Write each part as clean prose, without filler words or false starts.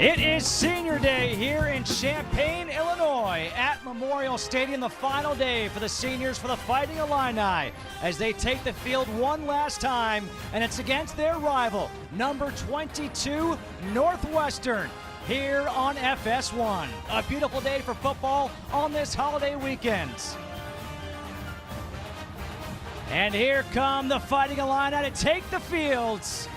It is senior day here in Champaign, Illinois at Memorial Stadium, the final day for the seniors for the Fighting Illini as they take the field one last time, and it's against their rival, number 22, Northwestern, here on FS1. A beautiful day for football on this holiday weekend. And here come the Fighting Illini to take the fields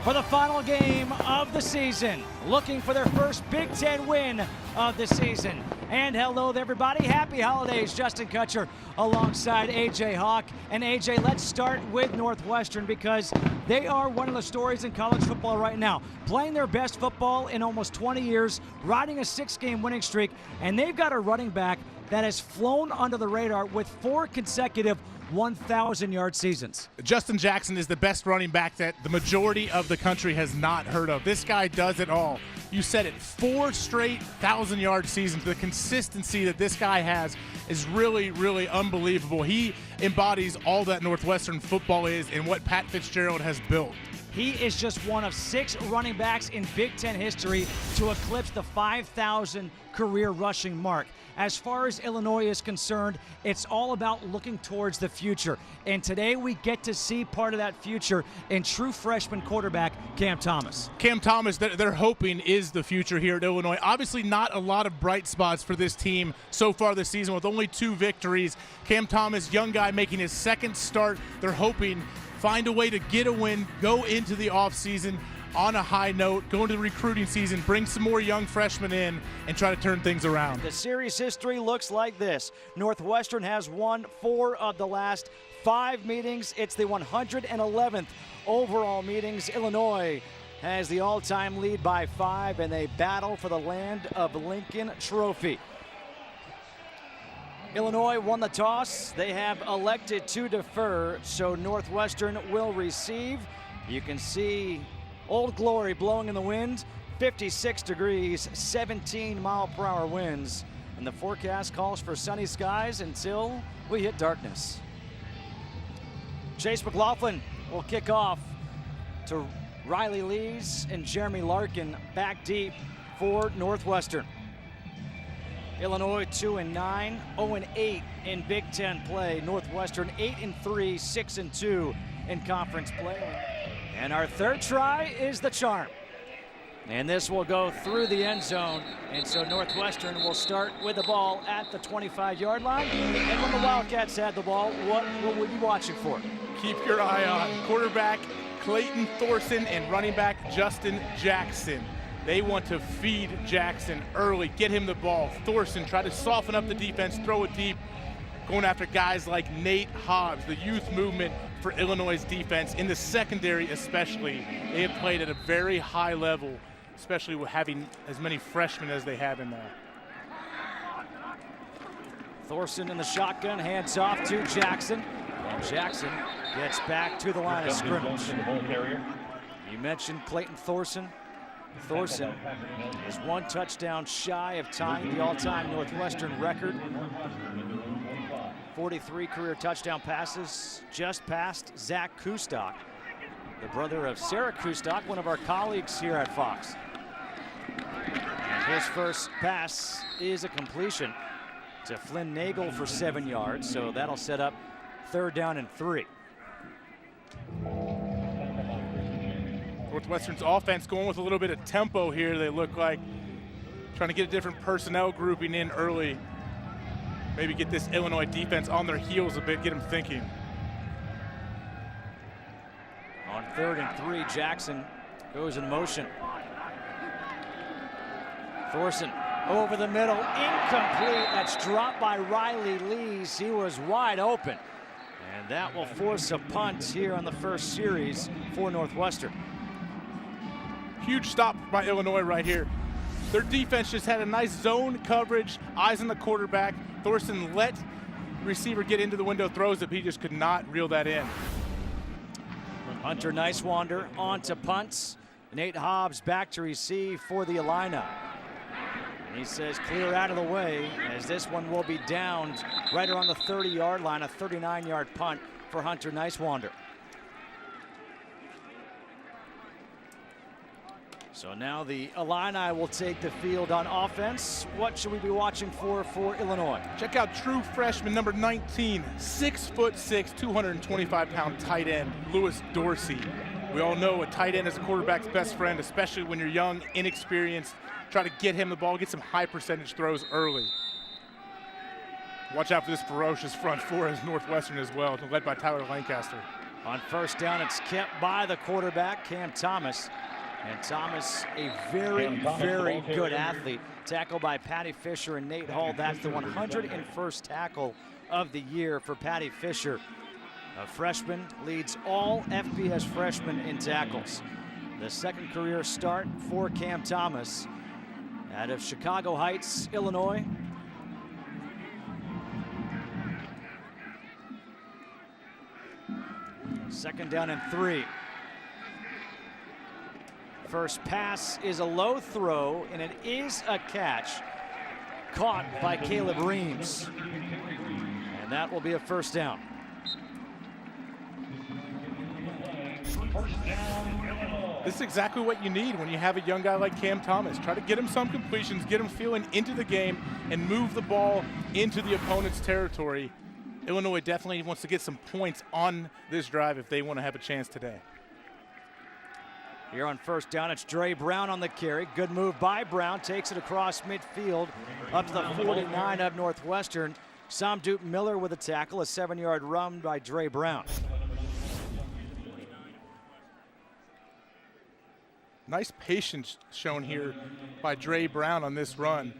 for the final game of the season, looking for their first Big Ten win of the season. And hello there, everybody. Happy holidays. Justin Kutcher alongside AJ Hawk. And AJ, let's start with Northwestern because they are one of the stories in college football right now. Playing their best football in almost 20 years, riding a 6-game winning streak, and they've got a running back that has flown under the radar with 4 consecutive 1,000-yard seasons. Justin Jackson is the best running back that the majority of the country has not heard of. This guy does it all. You said it, 4 straight 1,000-yard seasons. The consistency that this guy has is really, really unbelievable. He embodies all that Northwestern football is and what Pat Fitzgerald has built. He is just one of 6 running backs in Big Ten history to eclipse the 5,000 career rushing mark. As far as Illinois is concerned, it's all about looking towards the future. And today we get to see part of that future in true freshman quarterback Cam Thomas. Cam Thomas, they're hoping is the future here at Illinois. Obviously not a lot of bright spots for this team so far this season with only 2 victories. Cam Thomas, young guy making his 2nd start. They're hoping find a way to get a win, go into the offseason on a high note, go into the recruiting season, bring some more young freshmen in, and try to turn things around. The series history looks like this. Northwestern has won 4 of the last 5 meetings. It's the 111th overall meetings. Illinois has the all-time lead by 5, and they battle for the Land of Lincoln trophy. Illinois won the toss. They have elected to defer, so Northwestern will receive. You can see Old Glory blowing in the wind, 56 degrees, 17-mile-per-hour winds. And the forecast calls for sunny skies until we hit darkness. Chase McLaughlin will kick off to Riley Lees and Jeremy Larkin back deep for Northwestern. Illinois 2-9, 0-8 in Big Ten play. Northwestern 8-3, 6-2 in conference play. And our third try is the charm. And this will go through the end zone. And so Northwestern will start with the ball at the 25-yard line. And when the Wildcats had the ball, what will we be watching for? Keep your eye on quarterback Clayton Thorson and running back Justin Jackson. They want to feed Jackson early, get him the ball. Thorson try to soften up the defense, throw it deep, going after guys like Nate Hobbs, the youth movement for Illinois' defense. In the secondary especially, they have played at a very high level, especially with having as many freshmen as they have in there. Thorson in the shotgun, hands off to Jackson. And Jackson gets back to the line of scrimmage. You mentioned Clayton Thorson. Thorson is 1 touchdown shy of tying the all-time Northwestern record. 43 career touchdown passes, just past Zach Kustok, the brother of Sarah Kustok, one of our colleagues here at Fox. And his first pass is a completion to Flynn Nagel for 7 yards, so that'll set up 3rd down and 3. Northwestern's offense going with a little bit of tempo here, they look like. Trying to get a different personnel grouping in early. Maybe get this Illinois defense on their heels a bit, get them thinking. On 3rd and 3, Jackson goes in motion. Thorson over the middle, incomplete. That's dropped by Riley Lees. He was wide open. And that will force a punt here on the first series for Northwestern. Huge stop by Illinois right here. Their defense just had a nice zone coverage, eyes on the quarterback. Thorson let receiver get into the window, throws it, but he just could not reel that in. Hunter Nicewander on to punts. Nate Hobbs back to receive for the Illini. And he says clear out of the way as this one will be downed right around the 30-yard line, a 39-yard punt for Hunter Nicewander. So now the Illini will take the field on offense. What should we be watching for Illinois? Check out true freshman number 19, 6'6", 225-pound tight end, Lewis Dorsey. We all know a tight end is a quarterback's best friend, especially when you're young, inexperienced. Try to get him the ball, get some high percentage throws early. Watch out for this ferocious front four as Northwestern as well, led by Tyler Lancaster. On first down, it's kept by the quarterback, Cam Thomas. And Thomas, a very, very good athlete. Tackled by Patty Fisher and Nate Hall. That's the 101st tackle of the year for Patty Fisher. A freshman, leads all FBS freshmen in tackles. The second career start for Cam Thomas out of Chicago Heights, Illinois. Second down and 3. First pass is a low throw, and it is a catch. Caught by Caleb Reams. And that will be a first down. This is exactly what you need when you have a young guy like Cam Thomas. Try to get him some completions, get him feeling into the game, and move the ball into the opponent's territory. Illinois definitely wants to get some points on this drive if they want to have a chance today. Here on first down, it's Dre Brown on the carry. Good move by Brown, takes it across midfield up to the 49 of Northwestern. Samdup Miller with a tackle, a 7-yard run by Dre Brown. Nice patience shown here by Dre Brown on this run.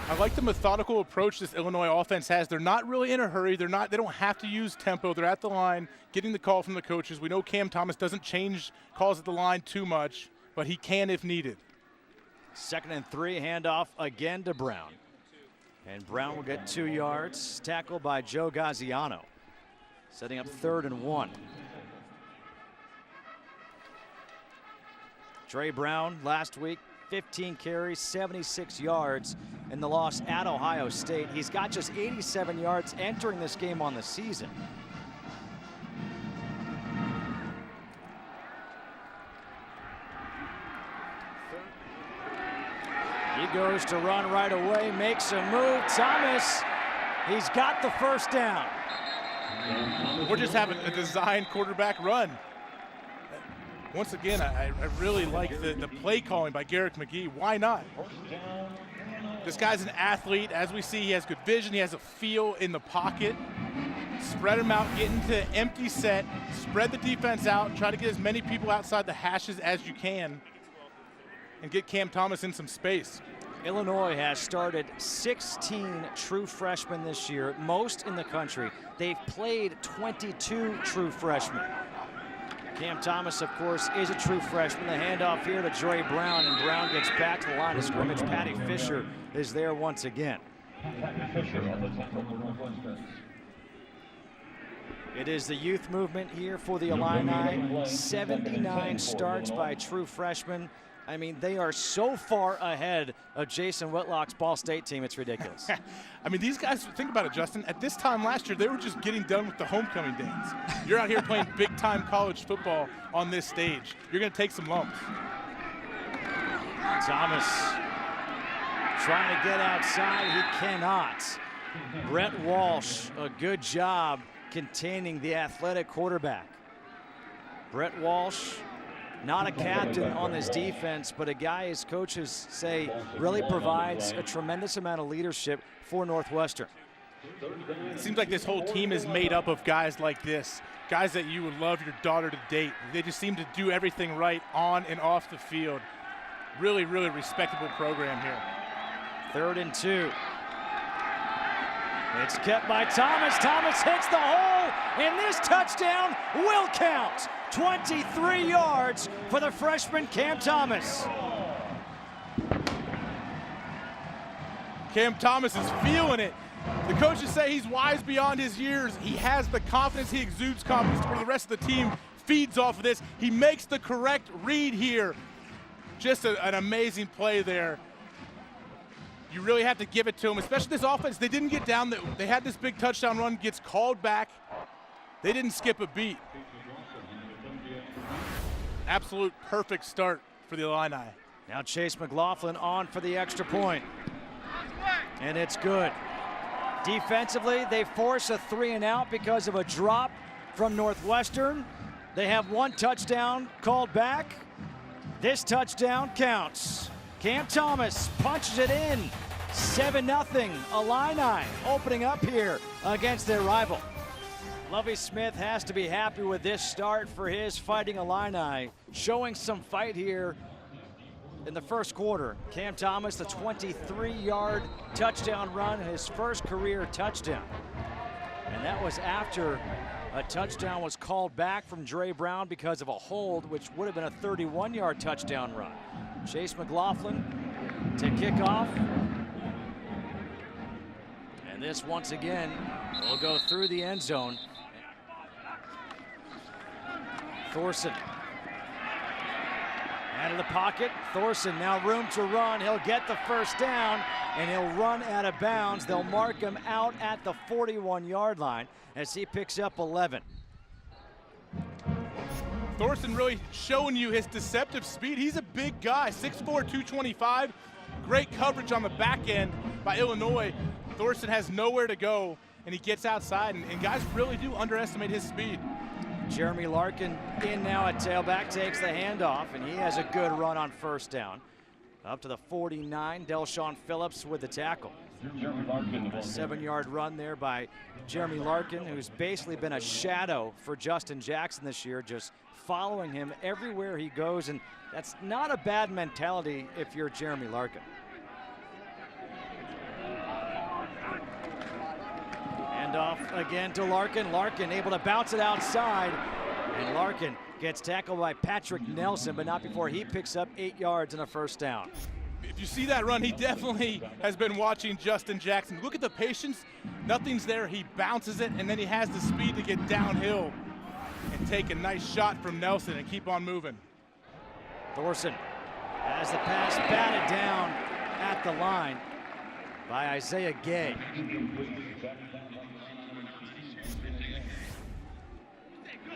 I like the methodical approach this Illinois offense has. They're not really in a hurry. They don't have to use tempo. They're at the line, getting the call from the coaches. We know Cam Thomas doesn't change calls at the line too much, but he can if needed. Second and 3, handoff again to Brown. And Brown will get 2 yards, tackled by Joe Gaziano. Setting up 3rd and 1. Dre Brown last week, 15 carries, 76 yards in the loss at Ohio State. He's got just 87 yards entering this game on the season. He goes to run right away, makes a move. Thomas, he's got the first down. We're just having a designed quarterback run. Once again, I really like the play calling by Garrick McGee. Why not? This guy's an athlete. As we see, he has good vision. He has a feel in the pocket. Spread him out, get into an empty set, spread the defense out, try to get as many people outside the hashes as you can, and get Cam Thomas in some space. Illinois has started 16 true freshmen this year, most in the country. They've played 22 true freshmen. Cam Thomas, of course, is a true freshman. The handoff here to Dre Brown, and Brown gets back to the line of scrimmage. Patty Fisher is there once again. It is the youth movement here for the Illini. 79 starts by true freshmen. I mean, they are so far ahead of Jason Whitlock's Ball State team, it's ridiculous. I mean, these guys, think about it, Justin. At this time last year, they were just getting done with the homecoming dance. You're out here playing big-time college football on this stage. You're going to take some lumps. Thomas trying to get outside. He cannot. Brett Walsh, a good job containing the athletic quarterback. Brett Walsh, not a captain on this defense, but a guy his coaches say really provides a tremendous amount of leadership for Northwestern. It seems like this whole team is made up of guys like this, guys that you would love your daughter to date. They just seem to do everything right on and off the field. Really, really respectable program here. 3rd and 2. It's kept by Thomas. Thomas hits the hole, and this touchdown will count. 23 yards for the freshman Cam Thomas. Cam Thomas is feeling it. The coaches say he's wise beyond his years. He has the confidence. He exudes confidence where the rest of the team feeds off of this. He makes the correct read here. Just an amazing play there. You really have to give it to him, especially this offense. They didn't get down. They had this big touchdown run, gets called back. They didn't skip a beat. absolute perfect start for the Illini. Now Chase McLaughlin on for the extra point. And it's good. Defensively, they force a 3-and-out because of a drop from Northwestern. They have one touchdown called back. This touchdown counts. Cam Thomas punches it in. 7-0 Illini opening up here against their rival. Lovie Smith has to be happy with this start for his Fighting Illini, showing some fight here in the first quarter. Cam Thomas, the 23-yard touchdown run, his first career touchdown. And that was after a touchdown was called back from Dre Brown because of a hold, which would have been a 31-yard touchdown run. Chase McLaughlin to kick off. And this, once again, will go through the end zone. Thorson out of the pocket. Thorson now room to run. He'll get the first down, and he'll run out of bounds. They'll mark him out at the 41-yard line as he picks up 11. Thorson really showing you his deceptive speed. He's a big guy, 6'4", 225. Great coverage on the back end by Illinois. Thorson has nowhere to go, and he gets outside, and guys really do underestimate his speed. Jeremy Larkin in now at tailback, takes the handoff, and he has a good run on first down. Up to the 49, Delshawn Phillips with the tackle. A 7-yard run there by Jeremy Larkin, who's basically been a shadow for Justin Jackson this year, just following him everywhere he goes, and that's not a bad mentality if you're Jeremy Larkin. Off again to Larkin. Larkin able to bounce it outside, and Larkin gets tackled by Patrick Nelson, but not before he picks up 8 yards and a first down. If you see that run, he definitely has been watching Justin Jackson. Look at the patience. Nothing's there. He bounces it, and then he has the speed to get downhill and take a nice shot from Nelson and keep on moving. Thorson has the pass batted down at the line by Isaiah Gay.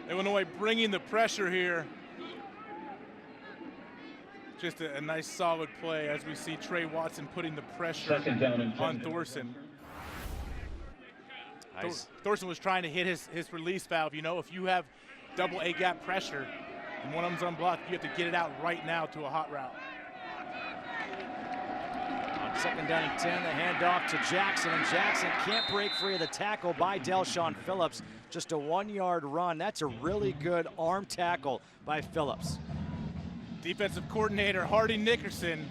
Illinois bringing the pressure here. Just a nice solid play as we see Trey Watson putting the pressure on Thorson. Nice. Thorson was trying to hit his release valve. You know, if you have double A-gap pressure and one of them's unblocked, you have to get it out right now to a hot route. On 2nd down and 10, the handoff to Jackson, and Jackson can't break free of the tackle by Delshawn Phillips. Just a 1-yard run. That's a really good arm tackle by Phillips. Defensive coordinator Hardy Nickerson,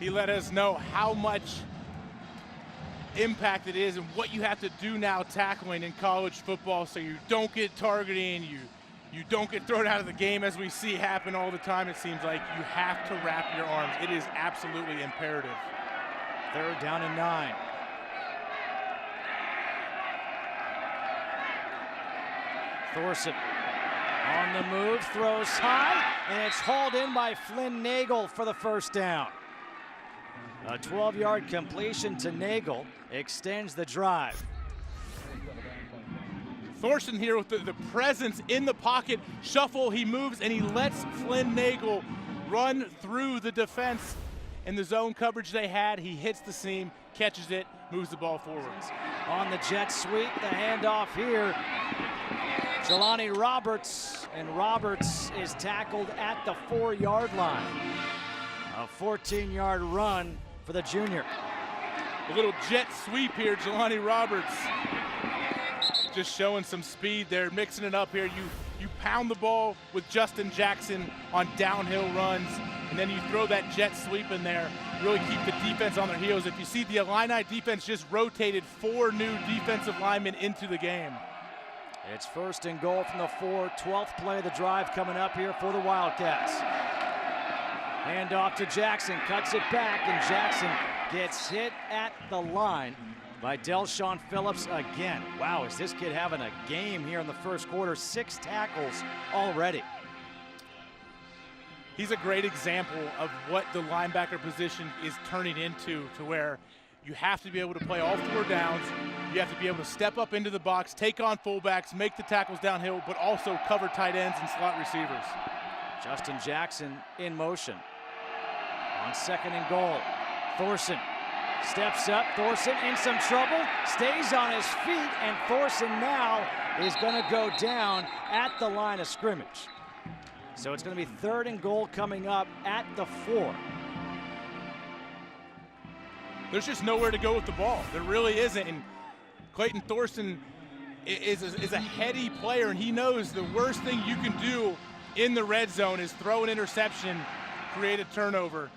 he let us know how much impact it is and what you have to do now tackling in college football so you don't get targeting, you don't get thrown out of the game as we see happen all the time. It seems like you have to wrap your arms. It is absolutely imperative. 3rd down and 9. Thorson on the move, throws high, and it's hauled in by Flynn Nagel for the first down. A 12-yard completion to Nagel extends the drive. Thorson here with the presence in the pocket, shuffle, he moves, and he lets Flynn Nagel run through the defense in the zone coverage they had. He hits the seam, catches it, moves the ball forwards. On the jet sweep, the handoff here. Jelani Roberts, and Roberts is tackled at the 4-yard line. A 14-yard run for the junior. A little jet sweep here, Jelani Roberts. Just showing some speed there, mixing it up here. You pound the ball with Justin Jackson on downhill runs, and then you throw that jet sweep in there, really keep the defense on their heels. If you see, the Illini defense just rotated 4 new defensive linemen into the game. It's 1st and goal from the 4, 12th play of the drive coming up here for the Wildcats. Handoff to Jackson, cuts it back, and Jackson gets hit at the line by Delshawn Phillips again. Wow, is this kid having a game here in the first quarter? 6 tackles already. He's a great example of what the linebacker position is turning into, to where you have to be able to play all 4 downs. You have to be able to step up into the box, take on fullbacks, make the tackles downhill, but also cover tight ends and slot receivers. Justin Jackson in motion. On 2nd and goal, Thorson steps up. Thorson in some trouble, stays on his feet, and Thorson now is going to go down at the line of scrimmage. So it's going to be 3rd and goal coming up at the 4. There's just nowhere to go with the ball. There really isn't. And Clayton Thorson is a heady player, and he knows the worst thing you can do in the red zone is throw an interception, create a turnover.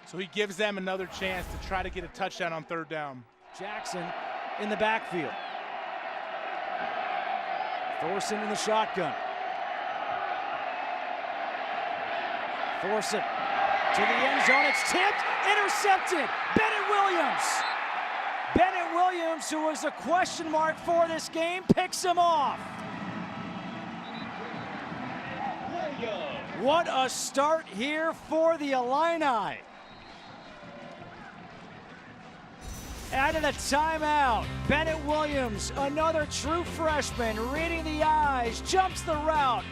So he gives them another chance to try to get a touchdown on 3rd down. Jackson in the backfield. Thorson in the shotgun. Thorson to the end zone. It's tipped, intercepted. Bennett Williams. Bennett Williams, who was a question mark for this game, picks him off. What a start here for the Illini. Added a timeout. Bennett Williams, another true freshman, reading the eyes, jumps the route,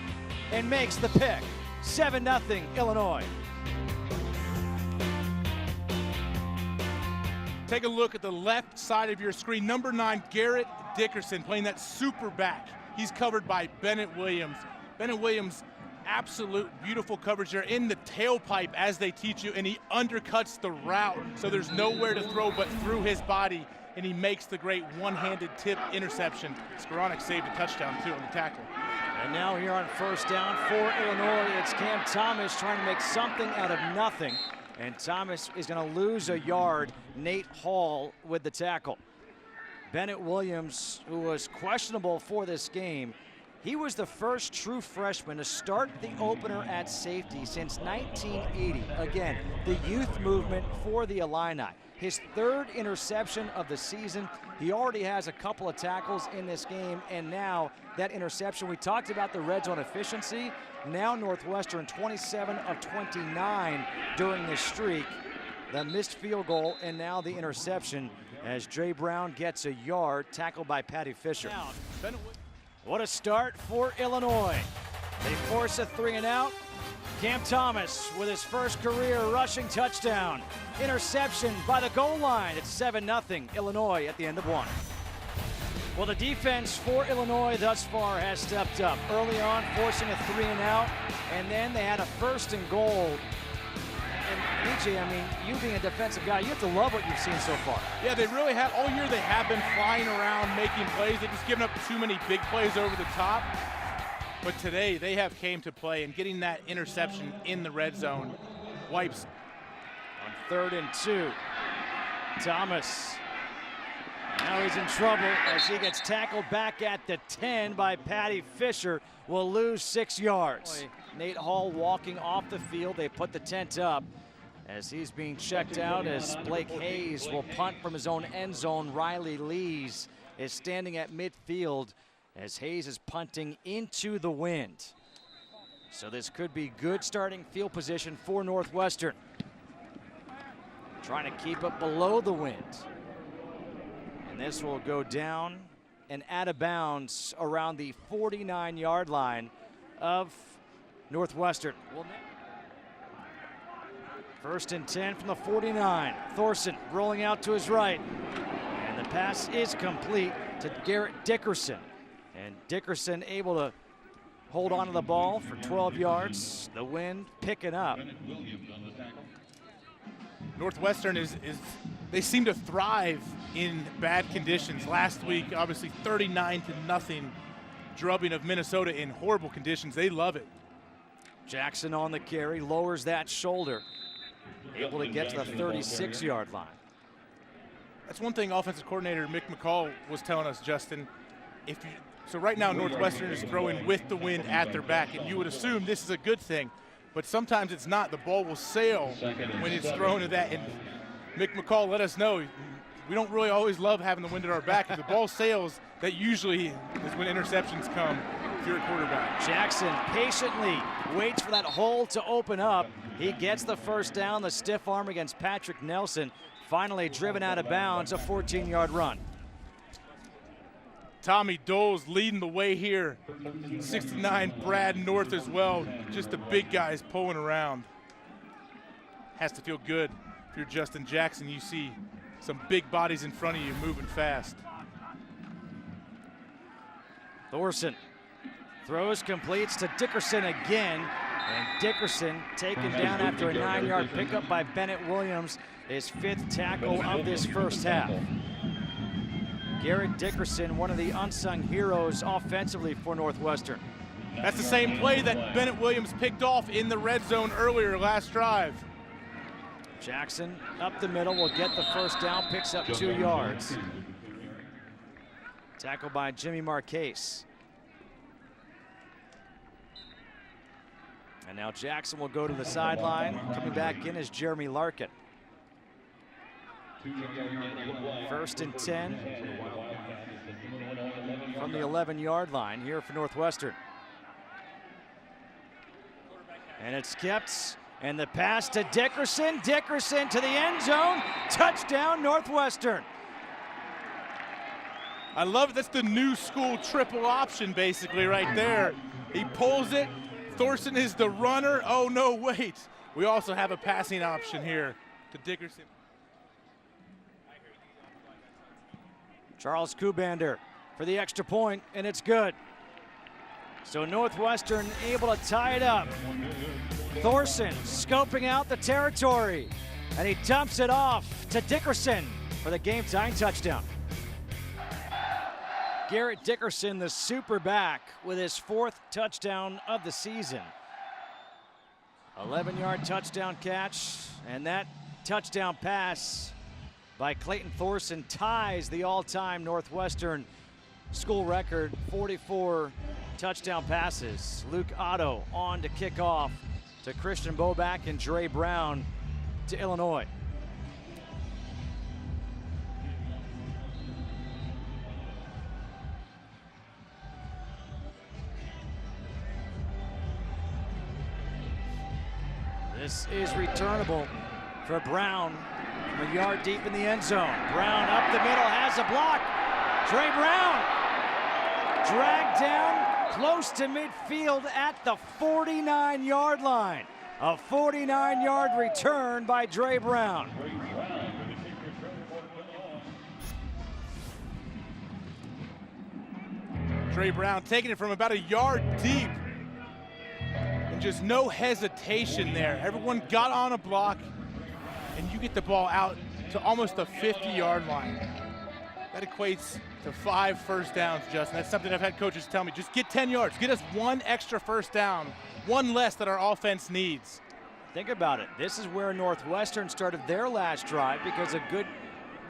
and makes the pick. 7-0 Illinois. Take a look at the left side of your screen. Number 9, Garrett Dickerson, playing that super back. He's covered by Bennett Williams. Bennett Williams, absolute beautiful coverage there in the tailpipe, as they teach you, and he undercuts the route, so there's nowhere to throw but through his body, and he makes the great one-handed tip interception. Skoranek saved a touchdown too on the tackle. And now here on 1st down for Illinois, it's Cam Thomas trying to make something out of nothing, and Thomas is going to lose a yard. Nate Hall with the tackle. Bennett Williams, who was questionable for this game, he was the first true freshman to start the opener at safety since 1980. Again, the youth movement for the Illini. His 3rd interception of the season. He already has a couple of tackles in this game, and now that interception. We talked about the red zone efficiency. Now Northwestern 27 of 29 during this streak. The missed field goal and now the interception as Dre Brown gets a yard, tackled by Patty Fisher. What a start for Illinois. They force a 3-and-out. Cam Thomas with his first career rushing touchdown. Interception by the goal line. It's 7-0 Illinois at the end of 1. Well, the defense for Illinois thus far has stepped up. Early on, forcing a 3-and-out, and then they had a 1st and goal. And EJ, I mean, you being a defensive guy, you have to love what you've seen so far. Yeah, they really have. All year they have been flying around, making plays. They've just given up too many big plays over the top. But today they have came to play, and getting that interception in the red zone wipes. On 3rd and 2, Thomas. Now he's in trouble as he gets tackled back at the 10 by Patty Fisher. Will lose 6 yards. Nate Hall walking off the field. They put the tent up as he's being checked out as Blake Hayes will punt from his own end zone. Riley Lees is standing at midfield as Hayes is punting into the wind. So this could be good starting field position for Northwestern. Trying to keep it below the wind. And this will go down and out of bounds around the 49-yard line of Northwestern. 1st and 10 from the 49. Thorson rolling out to his right. And the pass is complete to Garrett Dickerson. And Dickerson able to hold on to the ball for 12 yards. The wind picking up. Northwestern they seem to thrive in bad conditions. Last week, obviously 39-0 drubbing of Minnesota in horrible conditions. They love it. Jackson on the carry, lowers that shoulder. Able to get to the 36-yard line. That's one thing offensive coordinator Mick McCall was telling us, Justin. So right now Northwestern is throwing with the wind at their back, and you would assume this is a good thing, but sometimes it's not. The ball will sail when it's thrown to that, and Mick McCall let us know we don't really always love having the wind at our back. If the ball sails, that usually is when interceptions come if you're a quarterback. Jackson patiently waits for that hole to open up. He gets the 1st down, the stiff arm against Patrick Nelson. Finally driven out of bounds, a 14-yard run. Tommy Dole's leading the way here. 69 Brad North as well. Just the big guys pulling around. Has to feel good if you're Justin Jackson. You see some big bodies in front of you moving fast. Thorson throws, completes to Dickerson again. And Dickerson taken down after a 9-yard pickup by Bennett Williams, his 5th tackle of this first half. Garrett Dickerson, one of the unsung heroes offensively for Northwestern. That's the same play that Bennett Williams picked off in the red zone earlier last drive. Jackson up the middle will get the first down, picks up 2 yards. Tackled by Jimmy Marquez. And now Jackson will go to the sideline. Coming back in is Jeremy Larkin. 1st and 10 from the 11-yard line here for Northwestern. And it's kept, and the pass to Dickerson. Dickerson to the end zone. Touchdown, Northwestern. I love it. That's the new school triple option basically right there. He pulls it. Thorson is the runner. Oh, no, wait. We also have a passing option here to Dickerson. Charles Kubander for the extra point, and it's good. So Northwestern able to tie it up. Thorson scoping out the territory, and he dumps it off to Dickerson for the game-tying touchdown. Garrett Dickerson, the super back, with his 4th touchdown of the season. 11-yard touchdown catch, and that touchdown pass by Clayton Thorson ties the all-time Northwestern school record, 44 touchdown passes. Luke Otto on to kick off to Christian Boback and Dre Brown to Illinois. This is returnable for Brown from a yard deep in the end zone. Brown up the middle, has a block. Dre Brown dragged down close to midfield at the 49-yard line. A 49-yard return by Dre Brown. Dre Brown taking it from about a yard deep. And just no hesitation there. Everyone got on a block, and you get the ball out to almost the 50-yard line. That equates to 5 first downs, Justin. That's something I've had coaches tell me. Just get 10 yards. Get us 1 extra first down, 1 less that our offense needs. Think about it. This is where Northwestern started their last drive because of good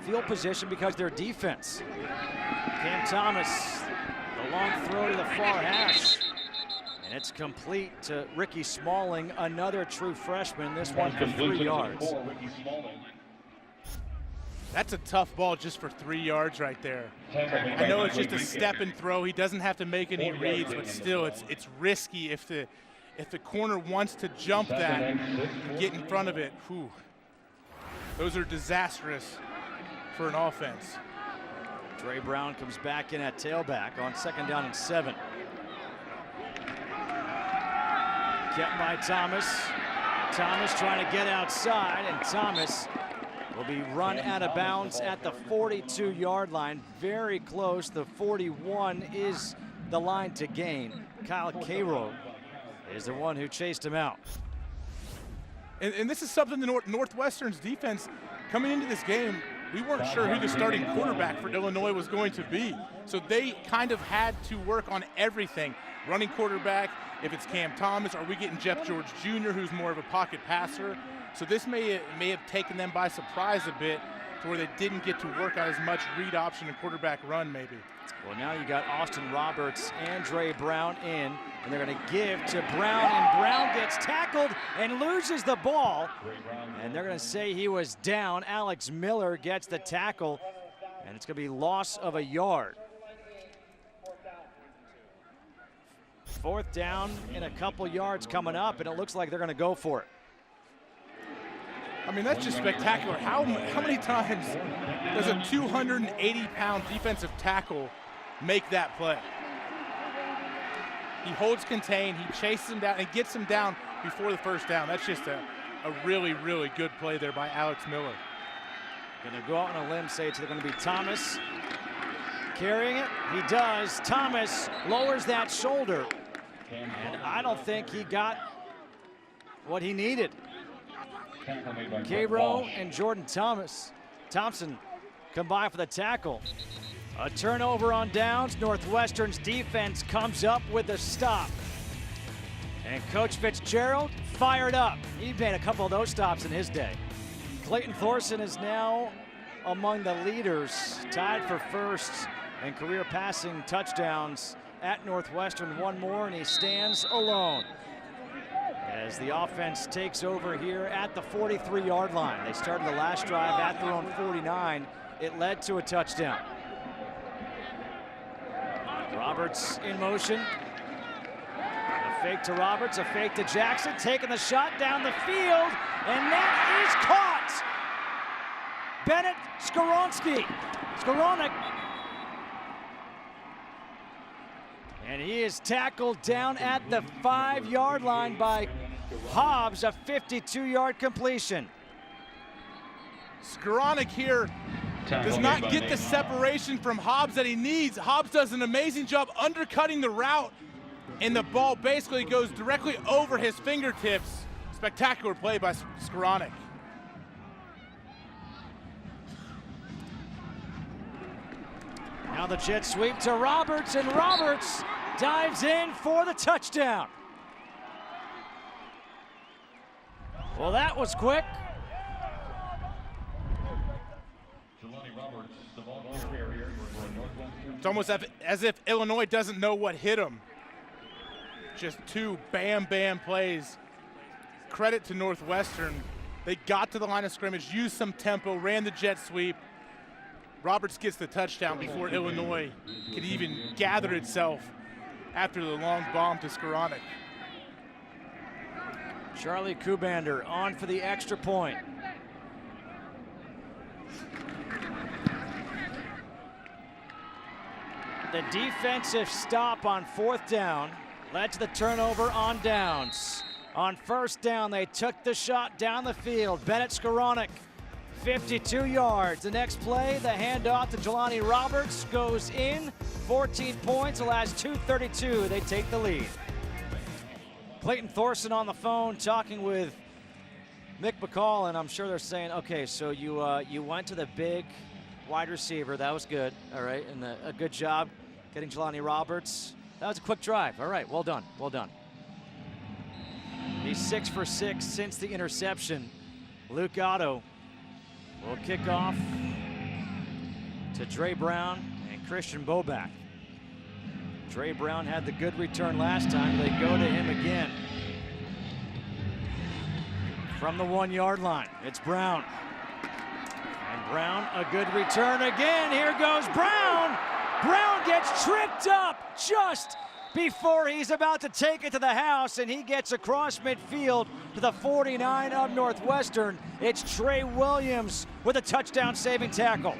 field position because their defense. Cam Thomas, the long throw to the far hash. And it's complete to Ricky Smalling, another true freshman, this one for 3 yards. That's a tough ball just for 3 yards right there. I know it's just a step and throw. He doesn't have to make any reads, but still, it's risky if the corner wants to jump that and get in front of it. Whew. Those are disastrous for an offense. Dre Brown comes back in at tailback on 2nd down and 7. Kept by Thomas. Thomas trying to get outside, and Thomas will be run out of bounds at the 42-yard line. Very close. The 41 is the line to gain. Kyle Cairo is the one who chased him out. And this is something the Northwestern's defense, coming into this game, we weren't sure who the starting quarterback for Illinois was going to be. So they kind of had to work on everything. Running quarterback, if it's Cam Thomas, are we getting Jeff George Jr., who's more of a pocket passer? So this may have taken them by surprise a bit to where they didn't get to work on as much read option and quarterback run maybe. Well, now you got Austin Roberts and Dre Brown in, and they're going to give to Brown, and Brown gets tackled and loses the ball. And they're going to say he was down. Alex Miller gets the tackle, and it's going to be loss of a yard. 4th down and a couple yards coming up, and it looks like they're going to go for it. I mean, that's just spectacular. How many times does a 280-pound defensive tackle make that play. He holds contained, he chases him down and gets him down before the first down. That's just a really, really good play there by Alex Miller. Gonna go out on a limb, say it's gonna be Thomas carrying it. He does. Thomas lowers that shoulder. And I don't think he got what he needed. Cairo and Jordan Thompson combine for the tackle. A turnover on downs. Northwestern's defense comes up with a stop. And Coach Fitzgerald fired up. He made a couple of those stops in his day. Clayton Thorson is now among the leaders, tied for first in career passing touchdowns at Northwestern. One more and he stands alone as the offense takes over here at the 43-yard line. They started the last drive at their own 49. It led to a touchdown. Roberts in motion. A fake to Roberts, a fake to Jackson, taking the shot down the field, and that is caught. Bennett Skowronek. And he is tackled down at the 5-yard line by Hobbs, a 52-yard completion. Skowronek here does not get the separation from Hobbs that he needs. Hobbs does an amazing job undercutting the route, and the ball basically goes directly over his fingertips. Spectacular play by Skowronek. Now the jet sweep to Roberts, and Roberts dives in for the touchdown. Well, that was quick. It's almost as if Illinois doesn't know what hit him. Just two bam plays. Credit to Northwestern. They got to the line of scrimmage, used some tempo, ran the jet sweep. Roberts gets the touchdown before Illinois could even gather itself after the long bomb to Skowronek. Charlie Kubander on for the extra point. The defensive stop on 4th down led to the turnover on downs. On 1st down, they took the shot down the field. Bennett Skowronek, 52 yards. The next play, the handoff to Jelani Roberts goes in. 14 points, the last 2:32. They take the lead. Clayton Thorson on the phone talking with Mick McCall, and I'm sure they're saying, okay, so you went to the big wide receiver. That was good, all right, and a good job getting Jelani Roberts. That was a quick drive. All right, well done, well done. He's 6 for 6 since the interception. Luke Otto will kick off to Dre Brown and Christian Boback. Dre Brown had the good return last time. They go to him again. From the 1-yard line, it's Brown. And Brown, a good return again. Here goes Brown. Brown gets tripped up just before he's about to take it to the house, and he gets across midfield to the 49 of Northwestern. It's Trey Williams with a touchdown-saving tackle.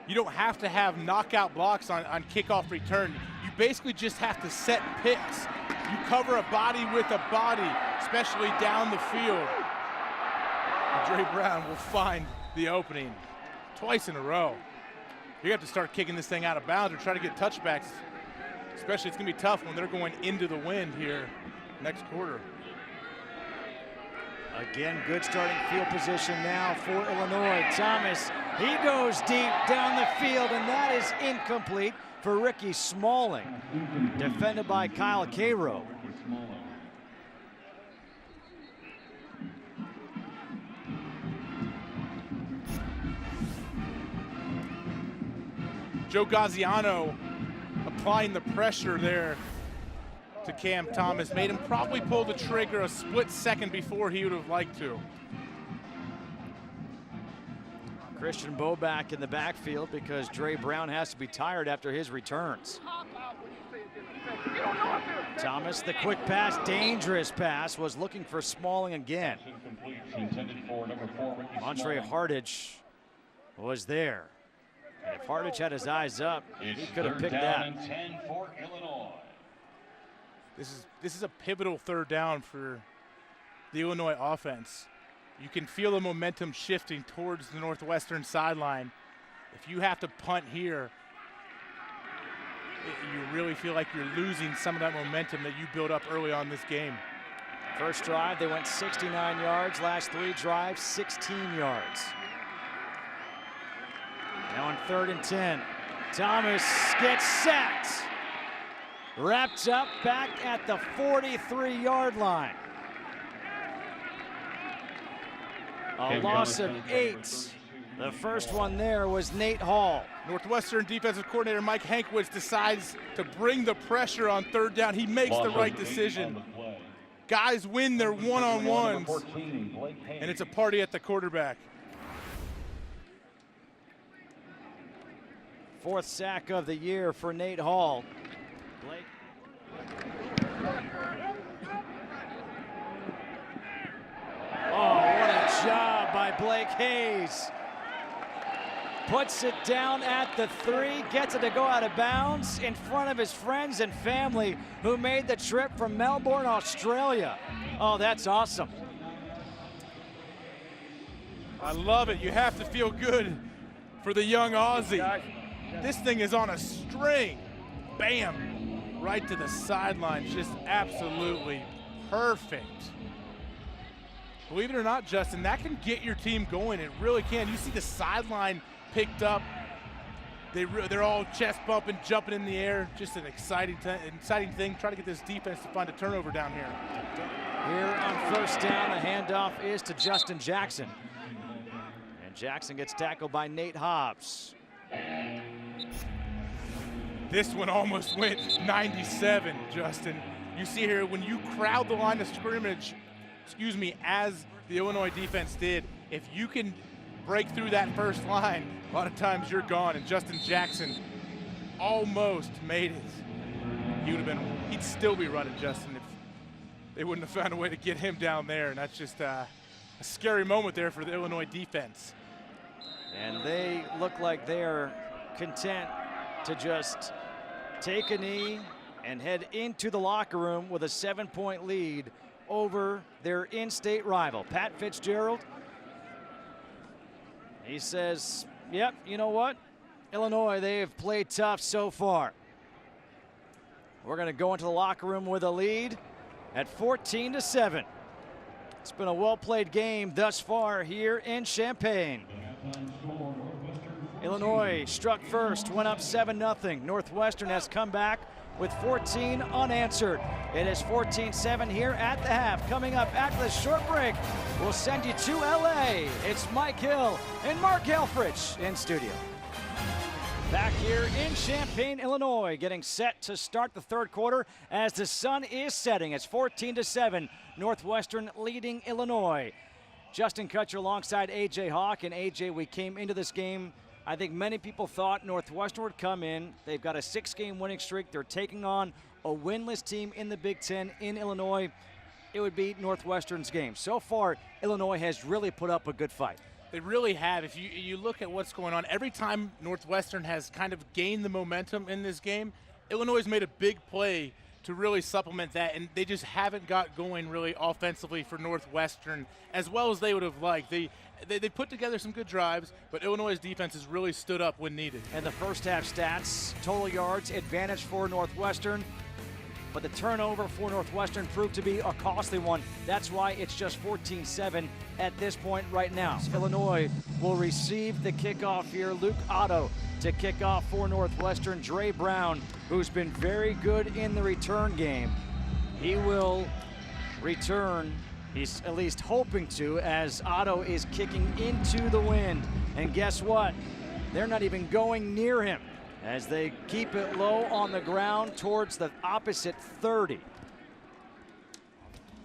You don't have to have knockout blocks on kickoff return. You basically just have to set picks. You cover a body with a body, especially down the field. And Dre Brown will find the opening twice in a row. You have to start kicking this thing out of bounds or try to get touchbacks. Especially it's going to be tough when they're going into the wind here next quarter. Again, good starting field position now for Illinois. Thomas, he goes deep down the field, and that is incomplete for Ricky Smalling. Defended by Kyle Cairo. Joe Gaziano applying the pressure there to Cam Thomas. Made him probably pull the trigger a split second before he would have liked to. Christian Boback in the backfield because Dre Brown has to be tired after his returns. Thomas, the quick pass, dangerous pass, was looking for Smalling again. Montre Hardage was there. And if Hartage had his eyes up, he could have picked that. And 10 for Illinois. This is a pivotal third down for the Illinois offense. You can feel the momentum shifting towards the Northwestern sideline. If you have to punt here, you really feel like you're losing some of that momentum that you built up early on this game. First drive, they went 69 yards. Last 3 drives, 16 yards. Now on 3rd and 10, Thomas gets sacked. Wrapped up back at the 43-yard line. A loss of 8. The first one there was Nate Hall. Northwestern defensive coordinator Mike Hankwitz decides to bring the pressure on 3rd down. He makes the right decision. Guys win their one-on-ones, and it's a party at the quarterback. 4th sack of the year for Nate Hall. Blake. Oh, what a job by Blake Hayes. Puts it down at the 3, gets it to go out of bounds in front of his friends and family who made the trip from Melbourne, Australia. Oh, that's awesome. I love it. You have to feel good for the young Aussie. This thing is on a string. Bam, right to the sideline. Just absolutely perfect. Believe it or not, Justin, that can get your team going. It really can. You see the sideline picked up. They're all chest bumping, jumping in the air. Just an exciting thing. Try to get this defense to find a turnover down here. Here on 1st down, the handoff is to Justin Jackson. And Jackson gets tackled by Nate Hobbs. This one almost went 97, Justin. You see here, when you crowd the line of scrimmage, as the Illinois defense did, if you can break through that first line, a lot of times you're gone. And Justin Jackson almost made it. He'd still be running, Justin, if they wouldn't have found a way to get him down there. And that's just a scary moment there for the Illinois defense. And they look like they're content to just take a knee and head into the locker room with a 7-point lead over their in-state rival. Pat Fitzgerald, he says, yep, you know what? Illinois, they have played tough so far. We're going to go into the locker room with a lead at 14-7. It's been a well-played game thus far here in Champaign. Illinois struck first, went up 7-0. Northwestern has come back with 14 unanswered. It is 14-7 here at the half. Coming up after this short break, we'll send you to LA. It's Mike Hill and Mark Elfrich in studio. Back here in Champaign, Illinois, getting set to start the 3rd quarter as the sun is setting. It's 14-7, Northwestern leading Illinois. Justin Kutcher alongside A.J. Hawk. And A.J., we came into this game, I think many people thought Northwestern would come in. They've got a 6-game winning streak. They're taking on a winless team in the Big Ten in Illinois. It would be Northwestern's game. So far, Illinois has really put up a good fight. They really have. If you look at what's going on, every time Northwestern has kind of gained the momentum in this game, Illinois has made a big play to really supplement that, and they just haven't got going really offensively for Northwestern as well as they would have liked. They put together some good drives, but Illinois' defense has really stood up when needed. And the first half stats, total yards, advantage for Northwestern. But the turnover for Northwestern proved to be a costly one. That's why it's just 14-7 at this point right now. Illinois will receive the kickoff here. Luke Otto to kick off for Northwestern. Dre Brown, who's been very good in the return game, he will return. He's at least hoping to, as Otto is kicking into the wind. And guess what? They're not even going near him, as they keep it low on the ground towards the opposite 30.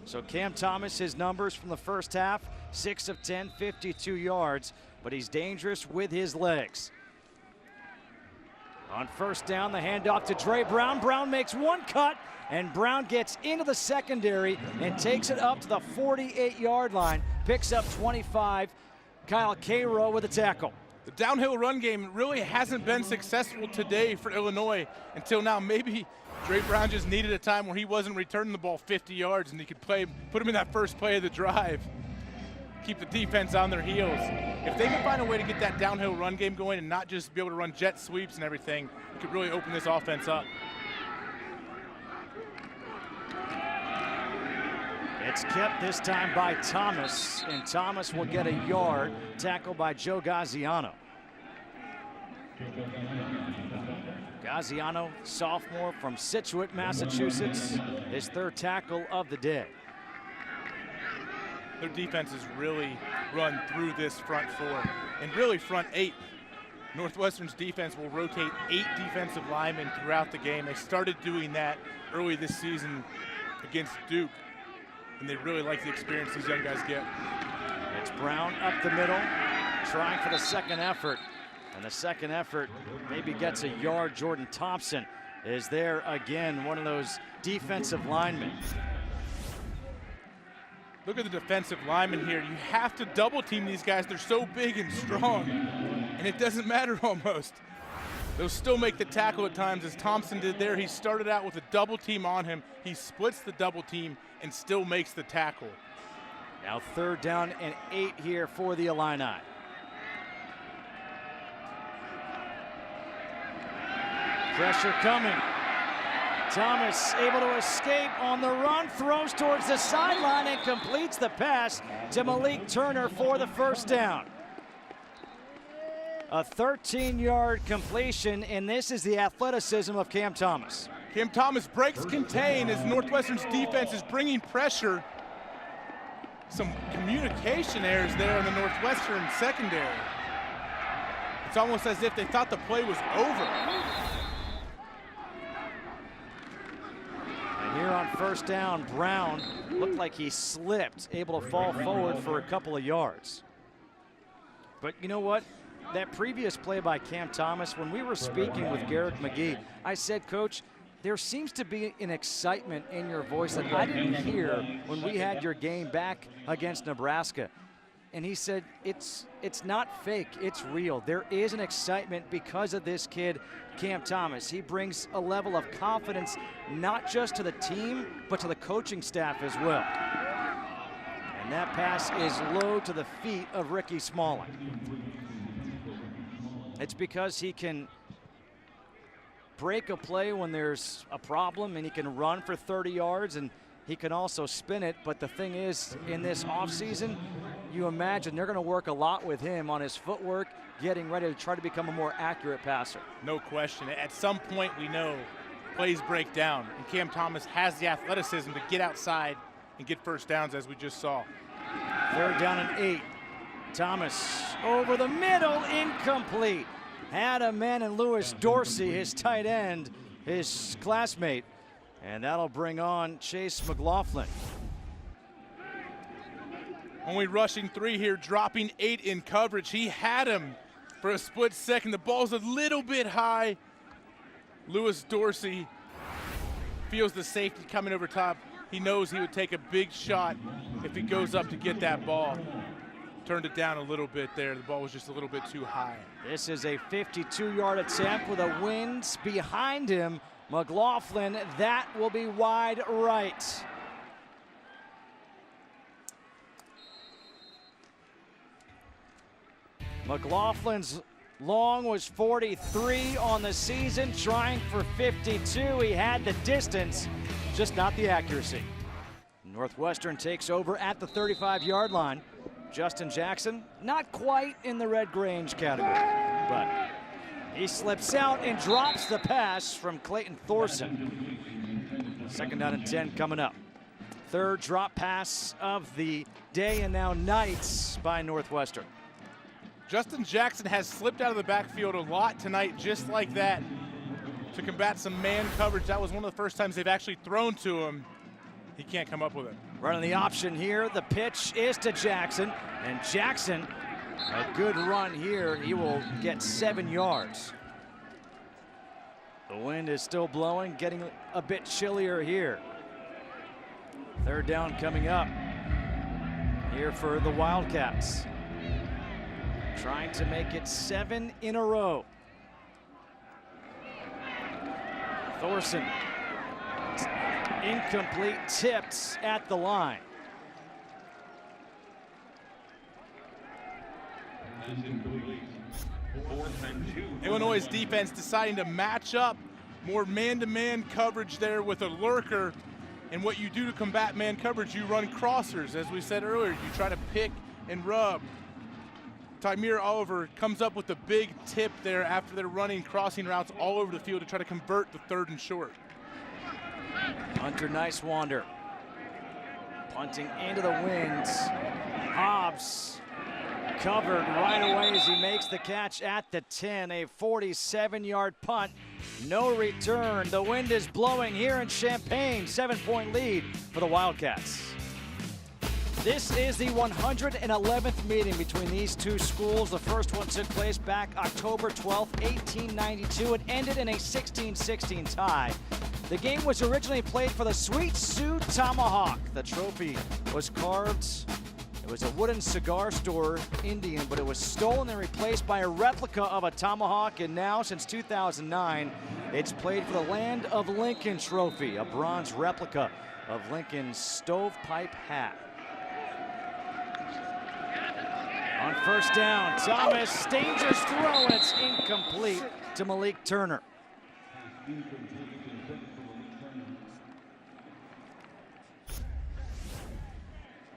So Cam Thomas, his numbers from the first half, 6 of 10, 52 yards, but he's dangerous with his legs. On first down, the handoff to Dre Brown. Brown makes one cut, and Brown gets into the secondary and takes it up to the 48-yard line, picks up 25. Kyle Cairo with a tackle. The downhill run game really hasn't been successful today for Illinois until now. Maybe Dre Brown just needed a time where he wasn't returning the ball 50 yards and he could put him in that first play of the drive, keep the defense on their heels. If they can find a way to get that downhill run game going and not just be able to run jet sweeps and everything, it could really open this offense up. It's kept this time by Thomas, and Thomas will get a yard. Tackled by Joe Gaziano. Gaziano, sophomore from Scituate, Massachusetts, his third tackle of the day. Their defense has really run through this front four, and really front eight. Northwestern's defense will rotate 8 defensive linemen throughout the game. They started doing that early this season against Duke, and they really like the experience these young guys get. It's Brown up the middle, trying for the second effort. And the second effort maybe gets a yard. Jordan Thompson is there again, one of those defensive linemen. Look at the defensive linemen here. You have to double team these guys. They're so big and strong, and it doesn't matter almost. They'll still make the tackle at times, as Thompson did there. He started out with a double team on him. He splits the double team and still makes the tackle. Now 3rd down and 8 here for the Illini. Pressure coming. Thomas able to escape on the run, throws towards the sideline and completes the pass to Malik Turner for the first down. A 13-yard completion, and this is the athleticism of Cam Thomas. Cam Thomas breaks contain as Northwestern's defense is bringing pressure. Some communication errors there in the Northwestern secondary. It's almost as if they thought the play was over. And here on 1st down, Brown looked like he slipped, able to fall forward for a couple of yards. But you know what? That previous play by Cam Thomas, when we were speaking with Garrick McGee, I said, Coach, there seems to be an excitement in your voice that I didn't hear when we had your game back against Nebraska. And he said, it's not fake, it's real. There is an excitement because of this kid, Cam Thomas. He brings a level of confidence, not just to the team, but to the coaching staff as well. And that pass is low to the feet of Ricky Smalling. It's because he can break a play when there's a problem, and he can run for 30 yards, and he can also spin it. But the thing is, in this offseason, you imagine they're going to work a lot with him on his footwork, getting ready to try to become a more accurate passer. No question. At some point, we know plays break down, and Cam Thomas has the athleticism to get outside and get first downs, as we just saw. 3rd down and 8. Thomas over the middle, incomplete. Had a man in Lewis Dorsey, his tight end, his classmate. And that'll bring on Chase McLaughlin. Only rushing 3 here, dropping 8 in coverage. He had him for a split second. The ball's a little bit high. Lewis Dorsey feels the safety coming over top. He knows he would take a big shot if he goes up to get that ball. Turned it down a little bit there. The ball was just a little bit too high. This is a 52-yard attempt with a wind behind him. McLaughlin, that will be wide right. McLaughlin's long was 43 on the season, trying for 52. He had the distance, just not the accuracy. Northwestern takes over at the 35-yard line. Justin Jackson, not quite in the Red Grange category, but he slips out and drops the pass from Clayton Thorson. 2nd down and 10 coming up. 3rd drop pass of the day and now night by Northwestern. Justin Jackson has slipped out of the backfield a lot tonight, just like that, to combat some man coverage. That was one of the first times they've actually thrown to him. He can't come up with it. Running the option here, the pitch is to Jackson, and Jackson, a good run here. He will get 7 yards. The wind is still blowing, getting a bit chillier here. 3rd down coming up here for the Wildcats. trying to make it 7 in a row. Thorson, incomplete, tipped at the line. Illinois' defense deciding to match up more man-to-man coverage there with a lurker. And what you do to combat man coverage, you run crossers. As we said earlier, you try to pick and rub. Tymir Oliver comes up with a big tip there after they're running crossing routes all over the field to try to convert the 3rd and short. Hunter Nicewander punting into the winds. Hobbs covered right away as he makes the catch at the 10. A 47-yard punt. No return. The wind is blowing here in Champaign. 7-point lead for the Wildcats. This is the 111th meeting between these two schools. The first one took place back October 12th, 1892. It ended in a 16-16 tie. The game was originally played for the Sweet Sioux Tomahawk. The trophy was carved. It was a wooden cigar store Indian, but it was stolen and replaced by a replica of a tomahawk. And now, since 2009, it's played for the Land of Lincoln trophy, a bronze replica of Lincoln's stovepipe hat. On first down, Thomas, dangerous throw, and it's incomplete to Malik Turner.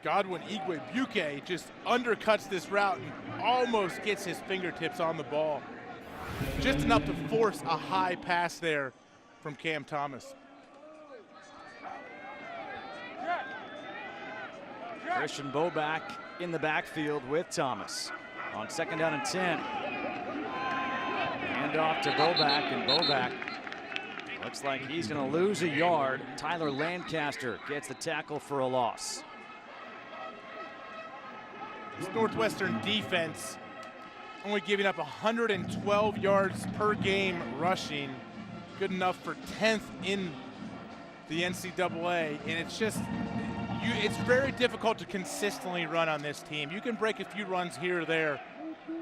Godwin Igwe-Buke just undercuts this route and almost gets his fingertips on the ball. Just enough to force a high pass there from Cam Thomas. Christian Boback in the backfield with Thomas. On 2nd down and 10. Hand off to Boback, and Boback looks like he's going to lose a yard. Tyler Lancaster gets the tackle for a loss. This Northwestern defense only giving up 112 yards per game rushing. Good enough for 10th in the NCAA, and it's just, it's very difficult to consistently run on this team. You can break a few runs here or there,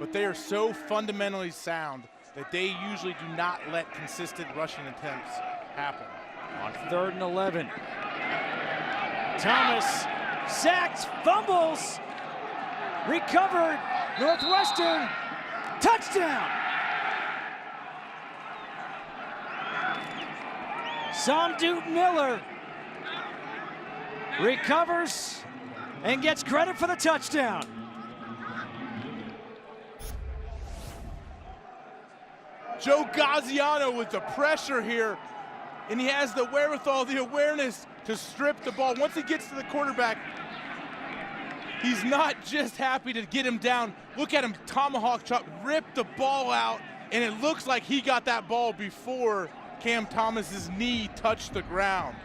but they are so fundamentally sound that they usually do not let consistent rushing attempts happen. On 3rd and 11. Thomas sacked, fumbles, recovered, Northwestern, touchdown! Samdut Miller recovers and gets credit for the touchdown. Joe Gaziano with the pressure here, and he has the wherewithal, the awareness to strip the ball. Once he gets to the quarterback, he's not just happy to get him down. Look at him, tomahawk chop, rip the ball out, and it looks like he got that ball before Cam Thomas's knee touched the ground.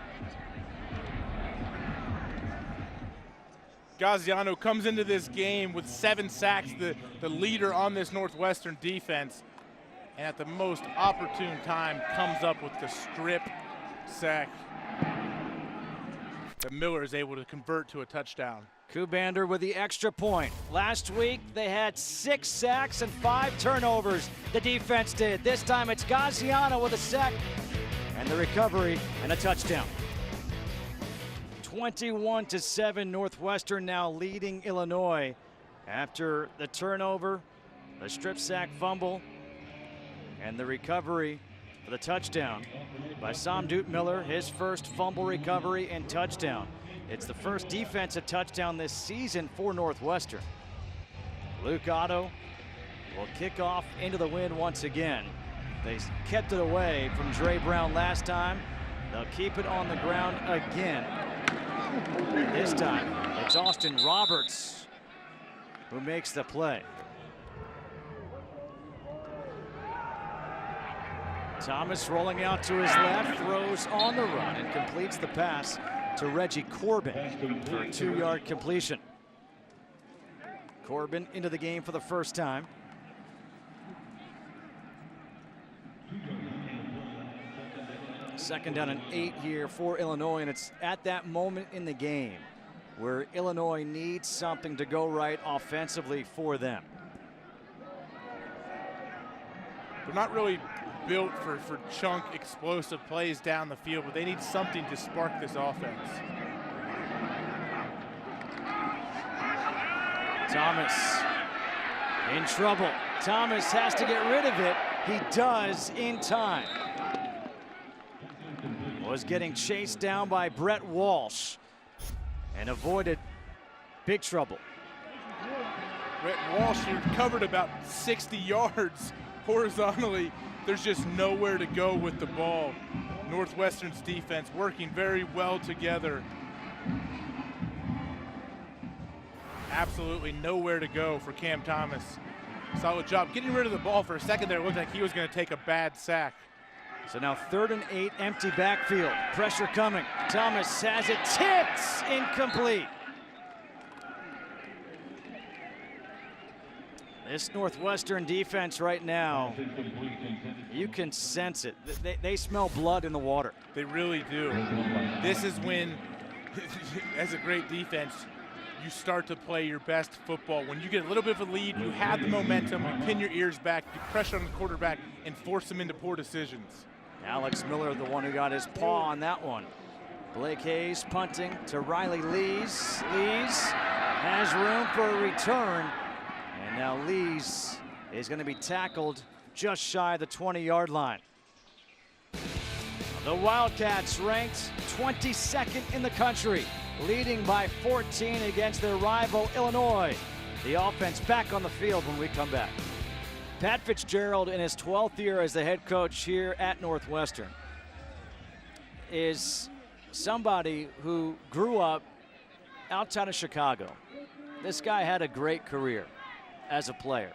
Gaziano comes into this game with 7 sacks, the leader on this Northwestern defense, and at the most opportune time comes up with the strip sack that Miller is able to convert to a touchdown. Kubander with the extra point. Last week, they had 6 sacks and 5 turnovers. The defense did. This time, it's Gaziano with a sack and the recovery and a touchdown. 21-7, Northwestern now leading Illinois after the turnover, the strip sack fumble, and the recovery for the touchdown by Samdut Miller, his first fumble recovery and touchdown. It's the first defensive touchdown this season for Northwestern. Luke Otto will kick off into the wind once again. They kept it away from Dre Brown last time. They'll keep it on the ground again. This time, it's Austin Roberts who makes the play. Thomas rolling out to his left, throws on the run and completes the pass to Reggie Corbin for a 2-yard completion. Corbin into the game for the first time. Second down and 8 here for Illinois, and it's at that moment in the game where Illinois needs something to go right offensively for them. They're not really built for chunk explosive plays down the field, but they need something to spark this offense. Thomas in trouble. Thomas has to get rid of it. He does in time. Was getting chased down by Brett Walsh and avoided big trouble. Brett Walsh recovered about 60 yards horizontally. There's just nowhere to go with the ball. Northwestern's defense working very well together. Absolutely nowhere to go for Cam Thomas. Solid job getting rid of the ball for a second there. It looked like he was going to take a bad sack. So now 3rd and 8, empty backfield. Pressure coming. Thomas has it tipped, incomplete. This Northwestern defense right now, you can sense it. They smell blood in the water. They really do. This is when, as a great defense, you start to play your best football. When you get a little bit of a lead, you have the momentum, you pin your ears back, you pressure on the quarterback, and force him into poor decisions. Alex Miller, the one who got his paw on that one. Blake Hayes punting to Riley Lees. Lees has room for a return. And now Lees is going to be tackled just shy of the 20-yard line. The Wildcats ranked 22nd in the country, leading by 14 against their rival Illinois. The offense back on the field when we come back. Pat Fitzgerald, in his 12th year as the head coach here at Northwestern, is somebody who grew up outside of Chicago. This guy had a great career as a player.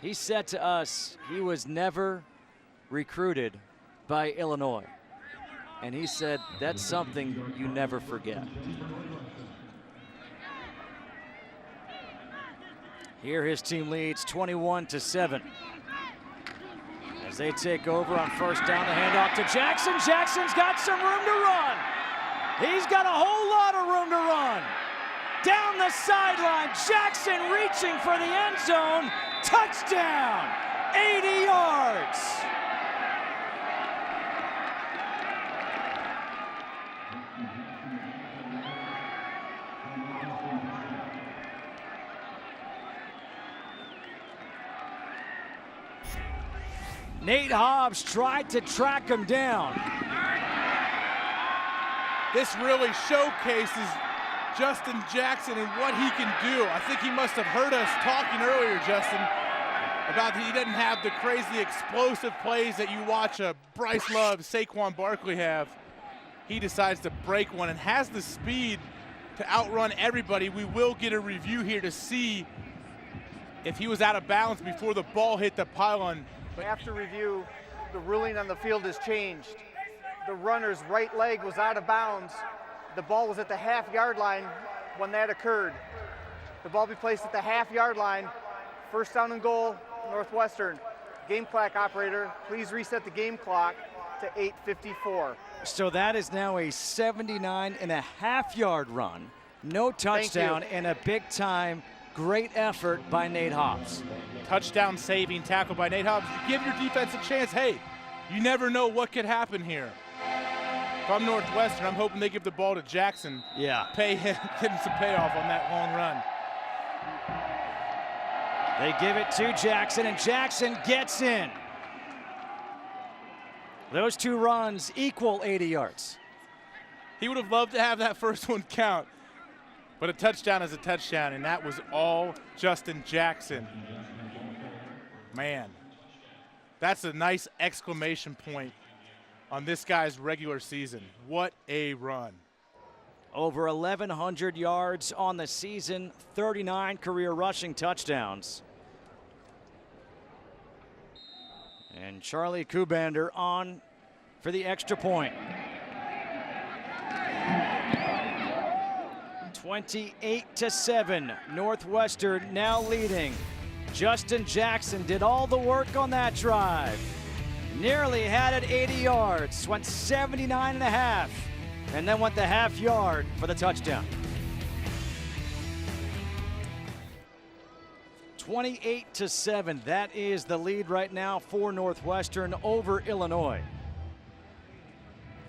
He said to us he was never recruited by Illinois. And he said that's something you never forget. Here his team leads 21-7. As they take over on 1st down, the handoff to Jackson. Jackson's got some room to run. He's got a whole lot of room to run. Down the sideline, Jackson reaching for the end zone. Touchdown, 80 yards. Nate Hobbs tried to track him down. This really showcases Justin Jackson and what he can do. I think he must have heard us talking earlier, Justin, about he doesn't have the crazy explosive plays that you watch Bryce Love, Saquon Barkley have. He decides to break one and has the speed to outrun everybody. We will get a review here to see if he was out of bounds before the ball hit the pylon. After review, the ruling on the field has changed. The runner's right leg was out of bounds. The ball was at the half-yard line when that occurred. The ball be placed at the half-yard line. 1st down and goal, Northwestern. Game clock operator, please reset the game clock to 8:54. So that is now a 79.5-yard run. No touchdown and a big-time great effort by Nate Hobbs. Touchdown saving tackle by Nate Hobbs. You give your defense a chance. Hey, you never know what could happen here. If I'm Northwestern, I'm hoping they give the ball to Jackson. Yeah. Get him some payoff on that long run. They give it to Jackson, and Jackson gets in. Those two runs equal 80 yards. He would have loved to have that first one count, but a touchdown is a touchdown, and that was all Justin Jackson. Man, that's a nice exclamation point on this guy's regular season. What a run. Over 1,100 yards on the season, 39 career rushing touchdowns. And Charlie Kubander on for the extra point. 28-7, Northwestern now leading. Justin Jackson did all the work on that drive. Nearly had it 80 yards, went 79.5, and then went the half yard for the touchdown. 28-7. That is the lead right now for Northwestern over Illinois.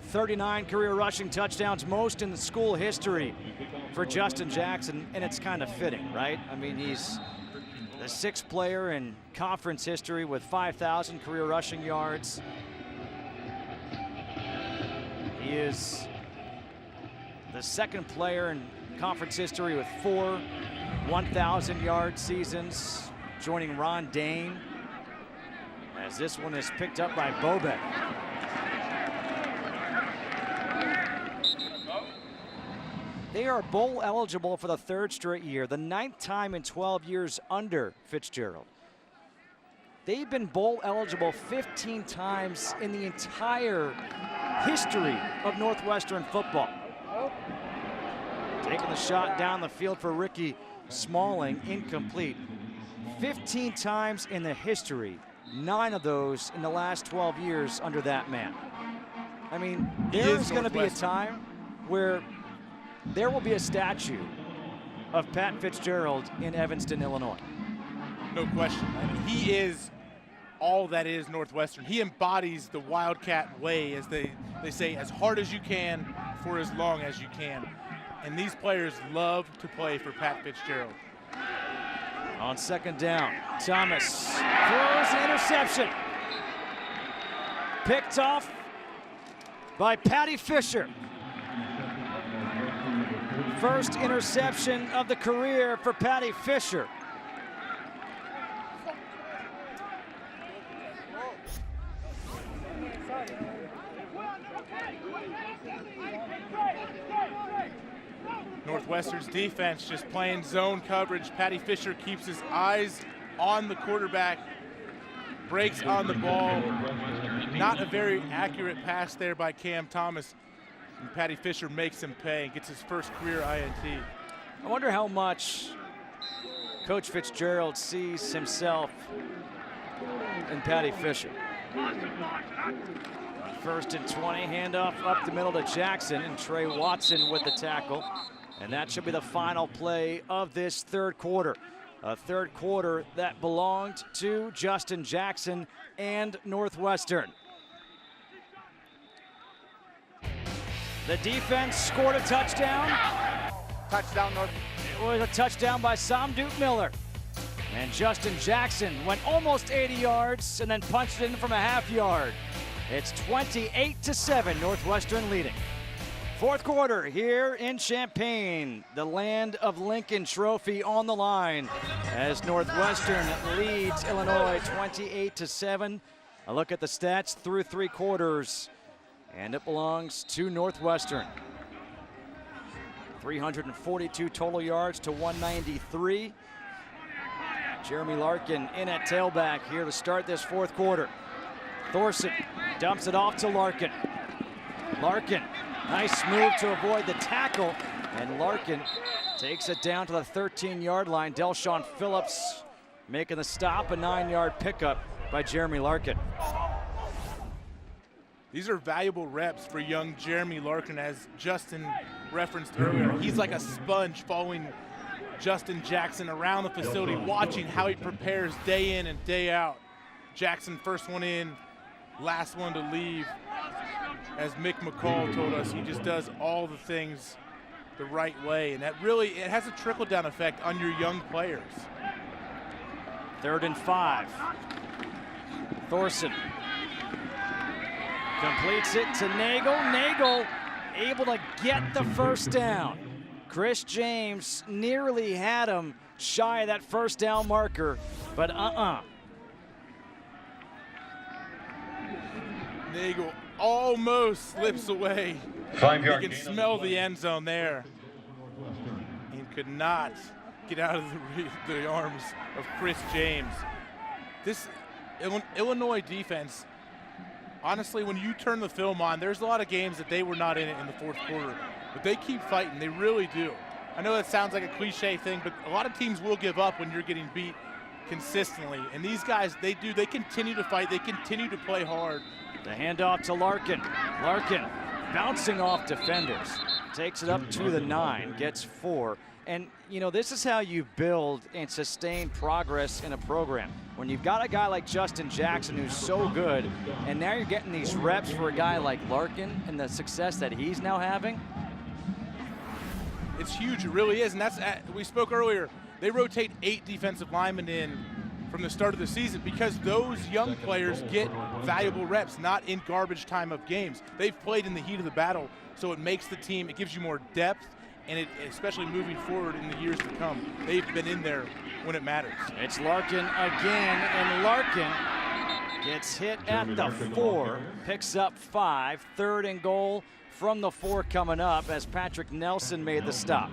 39 career rushing touchdowns, most in the school history for Justin Jackson, and it's kind of fitting, right? I mean, he's the 6th player in conference history with 5,000 career rushing yards. He is the 2nd player in conference history with 4 1,000-yard seasons, joining Ron Dane, as this one is picked up by Bobek. They are bowl eligible for the 3rd straight year, the 9th time in 12 years under Fitzgerald. They've been bowl eligible 15 times in the entire history of Northwestern football. Taking the shot down the field for Ricky Smalling, incomplete. 15 times in the history, 9 of those in the last 12 years under that man. I mean, there's going to be a time where there will be a statue of Pat Fitzgerald in Evanston, Illinois. No question. I mean, he is all that is Northwestern. He embodies the Wildcat way, as they say, as hard as you can for as long as you can. And these players love to play for Pat Fitzgerald. On 2nd down, Thomas throws an interception. Picked off by Patty Fisher. First interception of the career for Patty Fisher. Northwestern's defense just playing zone coverage. Patty Fisher keeps his eyes on the quarterback, breaks on the ball. Not a very accurate pass there by Cam Thomas. And Patty Fisher makes him pay and gets his first career INT. I wonder how much Coach Fitzgerald sees himself in Patty Fisher. 1st and 20, handoff up the middle to Jackson, and Trey Watson with the tackle. And that should be the final play of this 3rd quarter. A 3rd quarter that belonged to Justin Jackson and Northwestern. The defense scored a touchdown. Touchdown, North. It was a touchdown by Samdut Miller. And Justin Jackson went almost 80 yards and then punched it in from a half-yard. It's 28-7, Northwestern leading. 4th quarter here in Champaign, the land of Lincoln Trophy on the line as Northwestern leads Illinois 28-7. A look at the stats through 3 quarters, and it belongs to Northwestern. 342 total yards to 193. Jeremy Larkin in at tailback here to start this 4th quarter. Thorson dumps it off to Larkin. Larkin, nice move to avoid the tackle, and Larkin takes it down to the 13-yard line. Delshawn Phillips making the stop, a 9-yard pickup by Jeremy Larkin. These are valuable reps for young Jeremy Larkin, as Justin referenced earlier. He's like a sponge following Justin Jackson around the facility, watching how he prepares day in and day out. Jackson, first one in, last one to leave. As Mick McCall told us, he just does all the things the right way, and that really, it has a trickle-down effect on your young players. 3rd and 5. Thorson completes it to Nagel. Nagel able to get the first down. Chris James nearly had him shy of that first down marker, but Nagel almost slips away. 5-yard You can smell the end zone there. And could not get out of the arms of Chris James. This Illinois defense, honestly, when you turn the film on, there's a lot of games that they were not in it in the 4th quarter, but they keep fighting. They really do. I know that sounds like a cliche thing, but a lot of teams will give up when you're getting beat consistently. And these guys, they continue to fight. They continue to play hard. The handoff to Larkin. Larkin bouncing off defenders. Takes it up to the 9, gets 4. And, you know, this is how you build and sustain progress in a program. When you've got a guy like Justin Jackson who's so good, and now you're getting these reps for a guy like Larkin and the success that he's now having. It's huge, it really is, and that's, we spoke earlier, they rotate 8 defensive linemen in from the start of the season because those young players get valuable reps, not in garbage time of games. They've played in the heat of the battle, so it makes the team, it gives you more depth, and it, especially moving forward in the years to come, they've been in there when it matters. It's Larkin again, and Larkin gets hit at the 4, picks up 5, 3rd and goal from the 4 coming up as Patrick Nelson made the stop.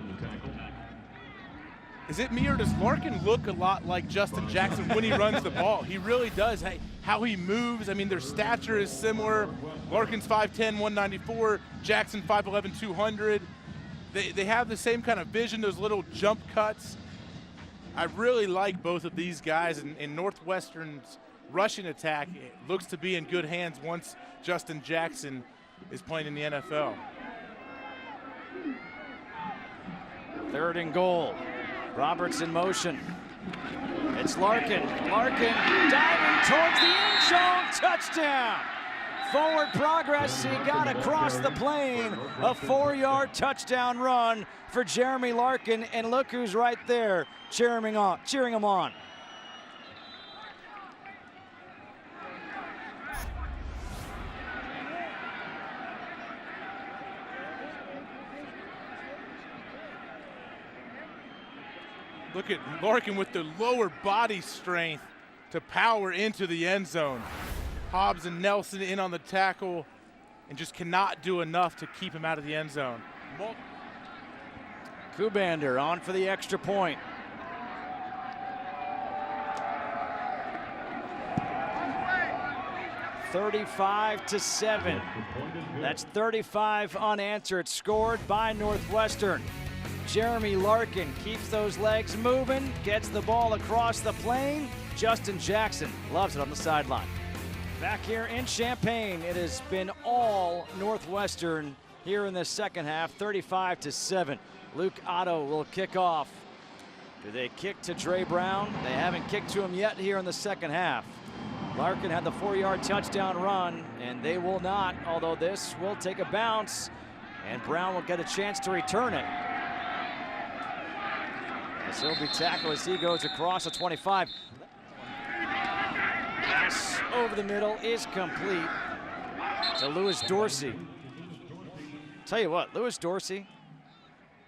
Is it me or does Larkin look a lot like Justin Jackson when he runs the ball? He really does. Hey, how he moves, I mean, their stature is similar. Larkin's 5'10", 194, Jackson 5'11", 200. They have the same kind of vision, those little jump cuts. I really like both of these guys, and Northwestern's rushing attack looks to be in good hands once Justin Jackson is playing in the NFL. 3rd and goal. Roberts in motion. It's Larkin. Larkin diving towards the end zone. Touchdown. Forward progress. He got across the plane. A 4-yard touchdown run for Jeremy Larkin. And look who's right there cheering him on. Look at Larkin with the lower body strength to power into the end zone. Hobbs and Nelson in on the tackle and just cannot do enough to keep him out of the end zone. Kubander on for the extra point. $35-7. That's 35 unanswered, scored by Northwestern. Jeremy Larkin keeps those legs moving, gets the ball across the plane. Justin Jackson loves it on the sideline. Back here in Champaign, it has been all Northwestern here in the second half, 35-7. Luke Otto will kick off. Do they kick to Dre Brown? They haven't kicked to him yet here in the second half. Larkin had the 4-yard touchdown run, and they will not, although this will take a bounce, and Brown will get a chance to return it. As he'll be tackled as he goes across the 25. Pass over the middle is complete to Lewis Dorsey. Tell you what, Lewis Dorsey,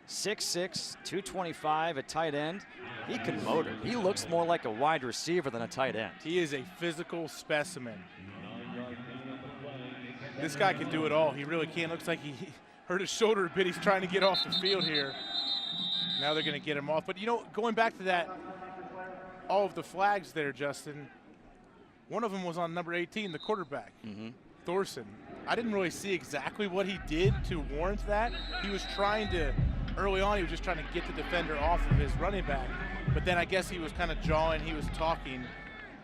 6'6", 225 at tight end. He can motor. He looks more like a wide receiver than a tight end. He is a physical specimen. This guy can do it all. He really can. Looks like he hurt his shoulder a bit. He's trying to get off the field here. Now they're going to get him off. But, you know, going back to that, all of the flags there, Justin, one of them was on number 18, the quarterback, Thorson. I didn't really see exactly what he did to warrant that. He was trying to, early on, he was just trying to get the defender off of his running back. But then I guess he was kind of jawing, he was talking.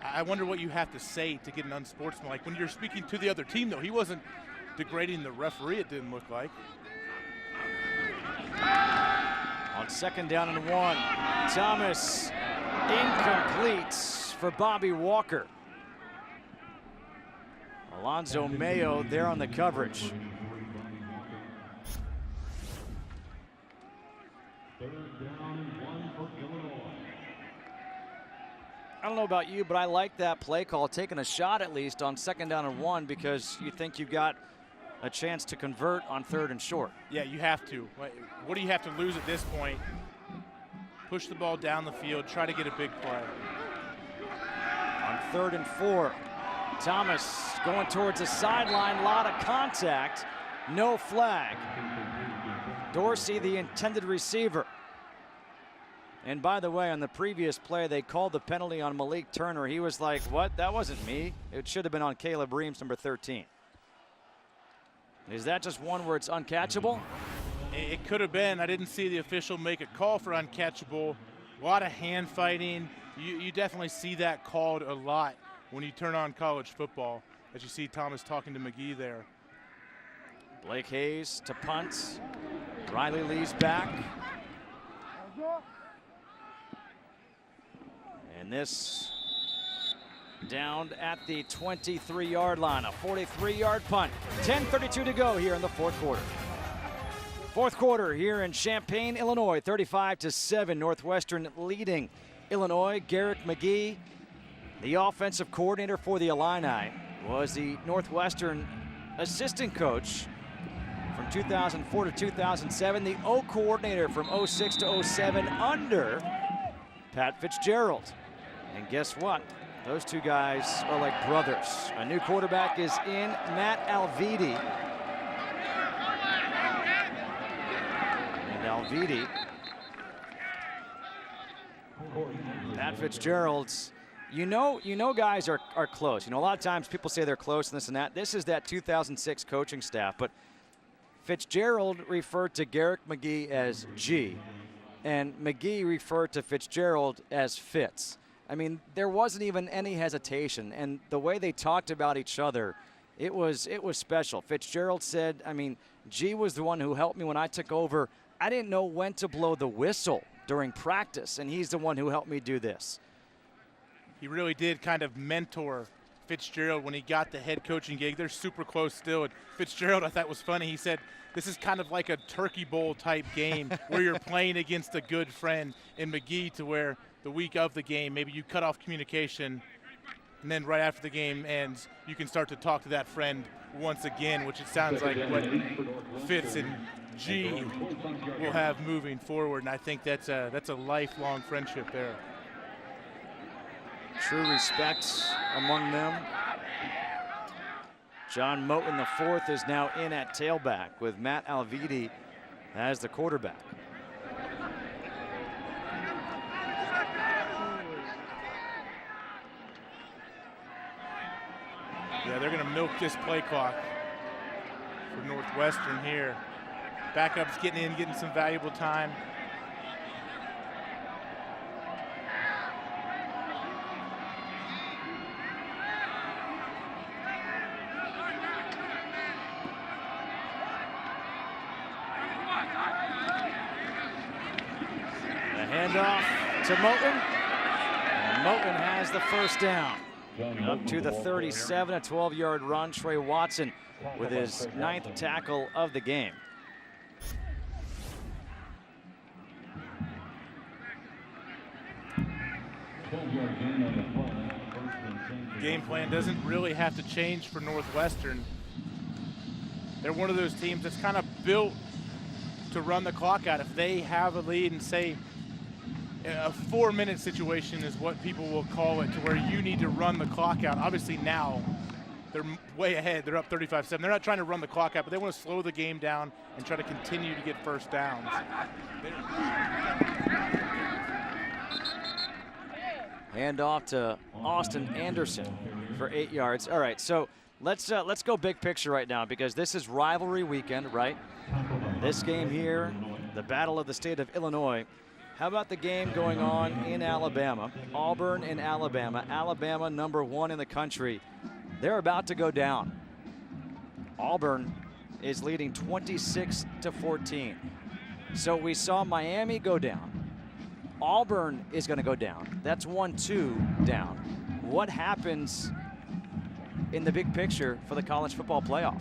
I wonder what you have to say to get an unsportsmanlike. When you're speaking to the other team, though, he wasn't degrading the referee, it didn't look like. On 2nd down and 1, Thomas incomplete for Bobby Walker. Alonzo Mayo there on the coverage. I don't know about you, but I like that play call, taking a shot at least on 2nd down and 1 because you think you've got a chance to convert on 3rd and short. Yeah, you have to. What do you have to lose at this point? Push the ball down the field, try to get a big play. On 3rd and 4, Thomas going towards the sideline, a lot of contact, no flag. Dorsey, the intended receiver. And by the way, on the previous play, they called the penalty on Malik Turner. He was like, what? That wasn't me. It should have been on Caleb Reams, number 13. Is that just one where it's uncatchable? It could have been. I didn't see the official make a call for uncatchable. A lot of hand fighting. You definitely see that called a lot when you turn on college football, as you see Thomas talking to McGee there. Blake Hayes to punt. Riley Lee's back. And this down at the 23-yard line, a 43-yard punt. 10:32 to go here in the fourth quarter. Fourth quarter here in Champaign, Illinois, 35-7, Northwestern leading Illinois. Garrick McGee, the offensive coordinator for the Illini, was the Northwestern assistant coach from 2004 to 2007, the O coordinator from 06 to 07 under Pat Fitzgerald. And guess what? Those two guys are like brothers. A new quarterback is in, Matt Alvidi. And Alvidi, Pat Fitzgerald's, you know guys are close. You know, a lot of times people say they're close and this and that. This is that 2006 coaching staff, but Fitzgerald referred to Garrick McGee as G, and McGee referred to Fitzgerald as Fitz. I mean, there wasn't even any hesitation, and the way they talked about each other, it was special. Fitzgerald said, I mean, G was the one who helped me when I took over. I didn't know when to blow the whistle during practice, and he's the one who helped me do this. He really did kind of mentor Fitzgerald when he got the head coaching gig. They're super close still. And Fitzgerald, I thought, was funny. He said, this is kind of like a turkey bowl type game where you're playing against a good friend. In McGee, to where the week of the game, maybe you cut off communication, and then right after the game ends, you can start to talk to that friend once again, which it sounds like what Fitz and G will have moving forward. And I think that's a lifelong friendship there. True respect among them. John Moten IV is now in at tailback with Matt Alvidi as the quarterback. Yeah, they're going to milk this play clock for Northwestern here. Backups getting in, getting some valuable time. Handoff to Moten, and Moten has the first down. Up to the 37, a 12-yard run. Trey Watson with his 9th tackle of the game. Game plan doesn't really have to change for Northwestern. They're one of those teams that's kind of built to run the clock out. If they have a lead and say a 4-minute situation is what people will call it, to where you need to run the clock out. Obviously now they're way ahead. They're up 35-7. They're not trying to run the clock out, but they want to slow the game down and try to continue to get first downs. Hand off to Austin Anderson for 8 yards. All right, so let's go big picture right now, because this is rivalry weekend, right? This game here, the Battle of the State of Illinois. How about the game going on in Alabama? Auburn in Alabama. Alabama, #1 in the country. They're about to go down. Auburn is leading 26-14. So we saw Miami go down. Auburn is going to go down. That's 1-2 down. What happens in the big picture for the college football playoff?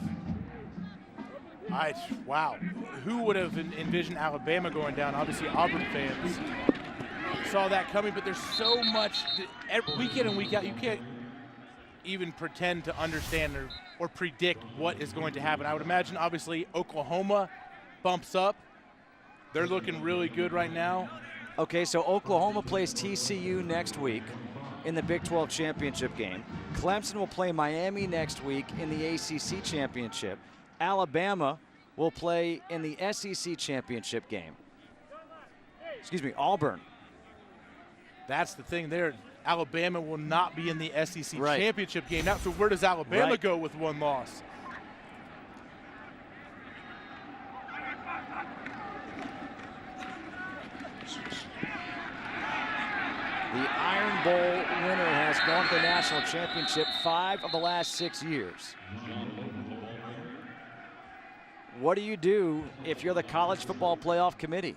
Wow, who would have envisioned Alabama going down? Obviously Auburn fans saw that coming, but there's so much, week in and week out, you can't even pretend to understand or predict what is going to happen. I would imagine obviously Oklahoma bumps up. They're looking really good right now. Okay, so Oklahoma plays TCU next week in the Big 12 championship game. Clemson will play Miami next week in the ACC championship. Alabama will play in the SEC championship game. Excuse me, Auburn. That's the thing there. Alabama will not be in the SEC right. championship game. Now, so where does Alabama right. go with one loss? The Iron Bowl winner has gone to the national championship 5 of the last 6 years. What do you do if you're the College Football Playoff Committee?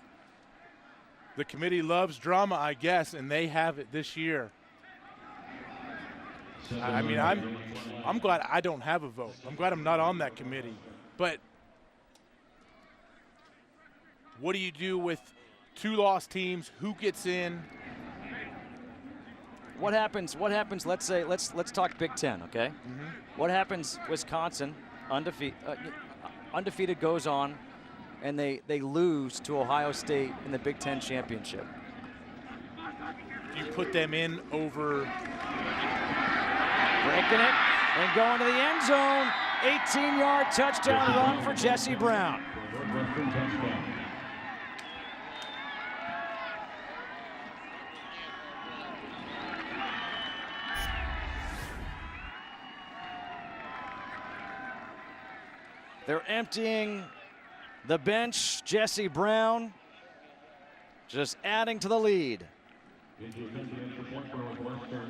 The committee loves drama, I guess, and they have it this year. I mean, I'm glad I don't have a vote. I'm glad I'm not on that committee. But what do you do with 2 lost teams? Who gets in? What happens? Let's say let's talk Big Ten, okay? Mm-hmm. What happens? Wisconsin, undefeated goes on, and they lose to Ohio State in the Big Ten championship. You put them in over. Breaking it and going to the end zone. 18-yard touchdown run for Jesse Brown. They're emptying the bench. Jesse Brown just adding to the lead.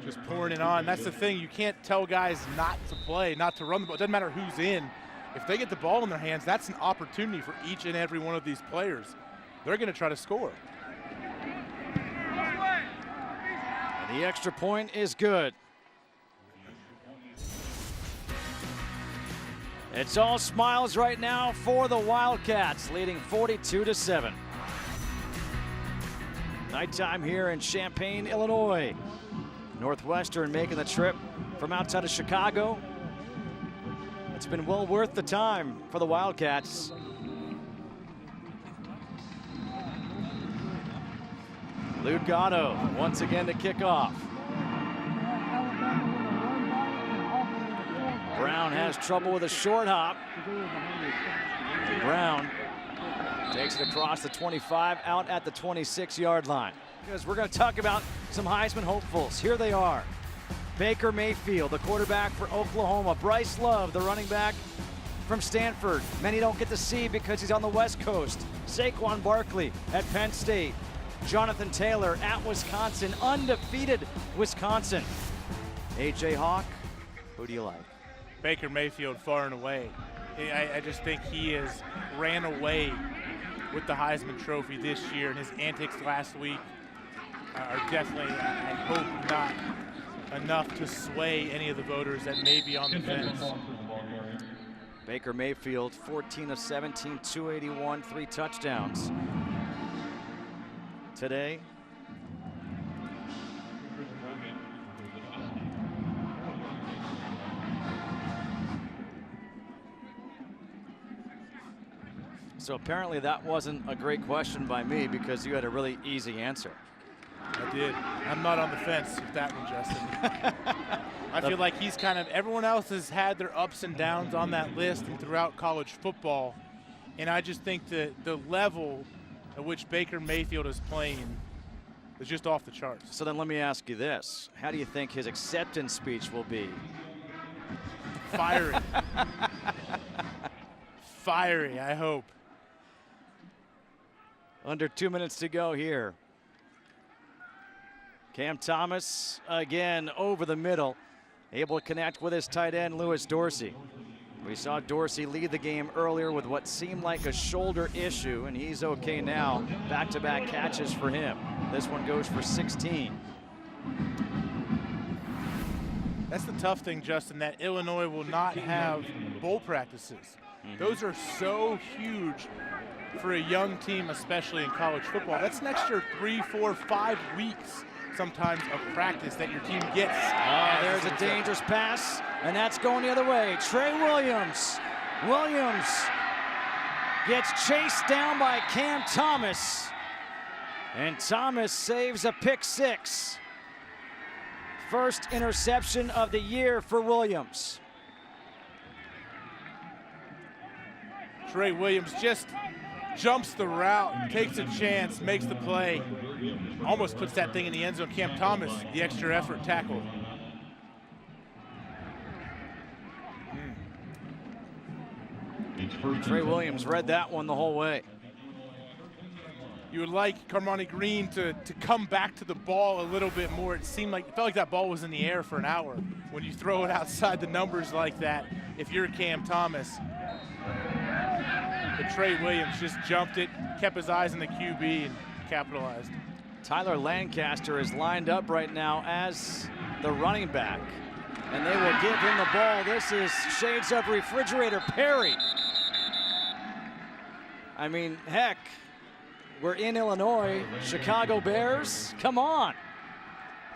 Just pouring it on. That's the thing. You can't tell guys not to play, not to run the ball. It doesn't matter who's in. If they get the ball in their hands, that's an opportunity for each and every one of these players. They're going to try to score. And the extra point is good. It's all smiles right now for the Wildcats, leading 42-7. Nighttime here in Champaign, Illinois. Northwestern making the trip from outside of Chicago. It's been well worth the time for the Wildcats. Luke Gatto once again to kick off. Brown has trouble with a short hop. And Brown takes it across the 25, out at the 26-yard line. Because we're going to talk about some Heisman hopefuls. Here they are. Baker Mayfield, the quarterback for Oklahoma. Bryce Love, the running back from Stanford. Many don't get to see because he's on the West Coast. Saquon Barkley at Penn State. Jonathan Taylor at Wisconsin, undefeated Wisconsin. A.J. Hawk, who do you like? Baker Mayfield far and away. I just think he has ran away with the Heisman Trophy this year, and his antics last week are definitely, I hope, not enough to sway any of the voters that may be on the fence. Baker Mayfield, 14 of 17, 281, 3 touchdowns today. So apparently that wasn't a great question by me because you had a really easy answer. I did. I'm not on the fence with that one, Justin. I feel like he's kind of, everyone else has had their ups and downs on that list and throughout college football. And I just think that the level at which Baker Mayfield is playing is just off the charts. So then let me ask you this. How do you think his acceptance speech will be? Fiery. Fiery, I hope. Under 2 minutes to go here. Cam Thomas again over the middle, able to connect with his tight end Lewis Dorsey. We saw Dorsey lead the game earlier with what seemed like a shoulder issue, and he's okay now. Back-to-back catches for him. This one goes for 16. That's the tough thing, Justin, that Illinois will not have bowl practices. Those are so huge for a young team, especially in college football. That's an extra 3, 4, 5 weeks sometimes of practice that your team gets. There's a dangerous pass, and that's going the other way. Trey Williams. Williams gets chased down by Cam Thomas, and Thomas saves a pick 6. First interception of the year for Williams. Trey Williams just jumps the route, takes a chance, makes the play, almost puts that thing in the end zone. Cam Thomas, the extra effort tackle. Trey Williams read that one the whole way. You would like Carmani Green to come back to the ball a little bit more. It felt like that ball was in the air for an hour. When you throw it outside the numbers like that, if you're Cam Thomas. but Trey Williams just jumped it, kept his eyes on the QB, and capitalized. Tyler Lancaster is lined up right now as the running back, and they will give him the ball. This is shades of Refrigerator Perry. I mean, heck, we're in Illinois. Chicago Bears, come on.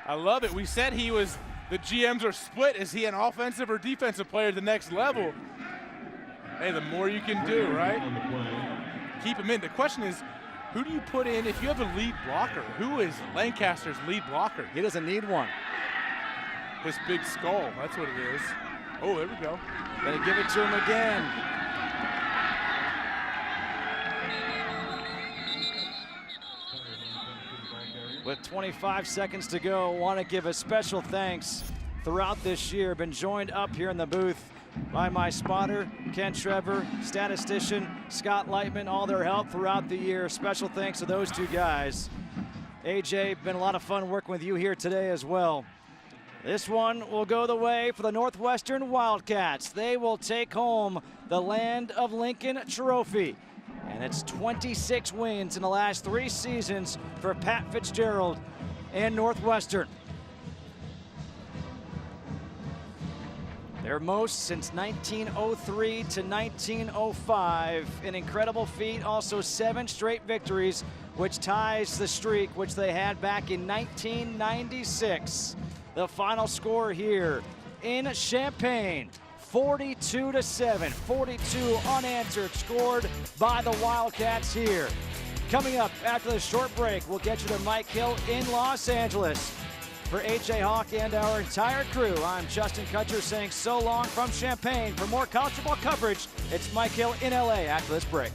I love it. We said the GMs are split. Is he an offensive or defensive player at the next level? Hey, the more you can do, right? Keep him in. The question is, who do you put in if you have a lead blocker? Who is Lancaster's lead blocker? He doesn't need one. His big skull, that's what it is. Oh, there we go. Gonna give it to him again. With 25 seconds to go, want to give a special thanks throughout this year. Been joined up here in the booth by my spotter, Ken Trevor, statistician, Scott Lightman, all their help throughout the year. Special thanks to those two guys. AJ, been a lot of fun working with you here today as well. This one will go the way for the Northwestern Wildcats. They will take home the Land of Lincoln Trophy. And it's 26 wins in the last 3 seasons for Pat Fitzgerald and Northwestern. Their most since 1903 to 1905. An incredible feat, also 7 straight victories, which ties the streak which they had back in 1996. The final score here in Champaign, 42-7, 42 unanswered, scored by the Wildcats here. Coming up after the short break, we'll get you to Mike Hill in Los Angeles. For AJ Hawk and our entire crew, I'm Justin Kutcher saying so long from Champaign. For more college football coverage, it's Mike Hill in LA after this break.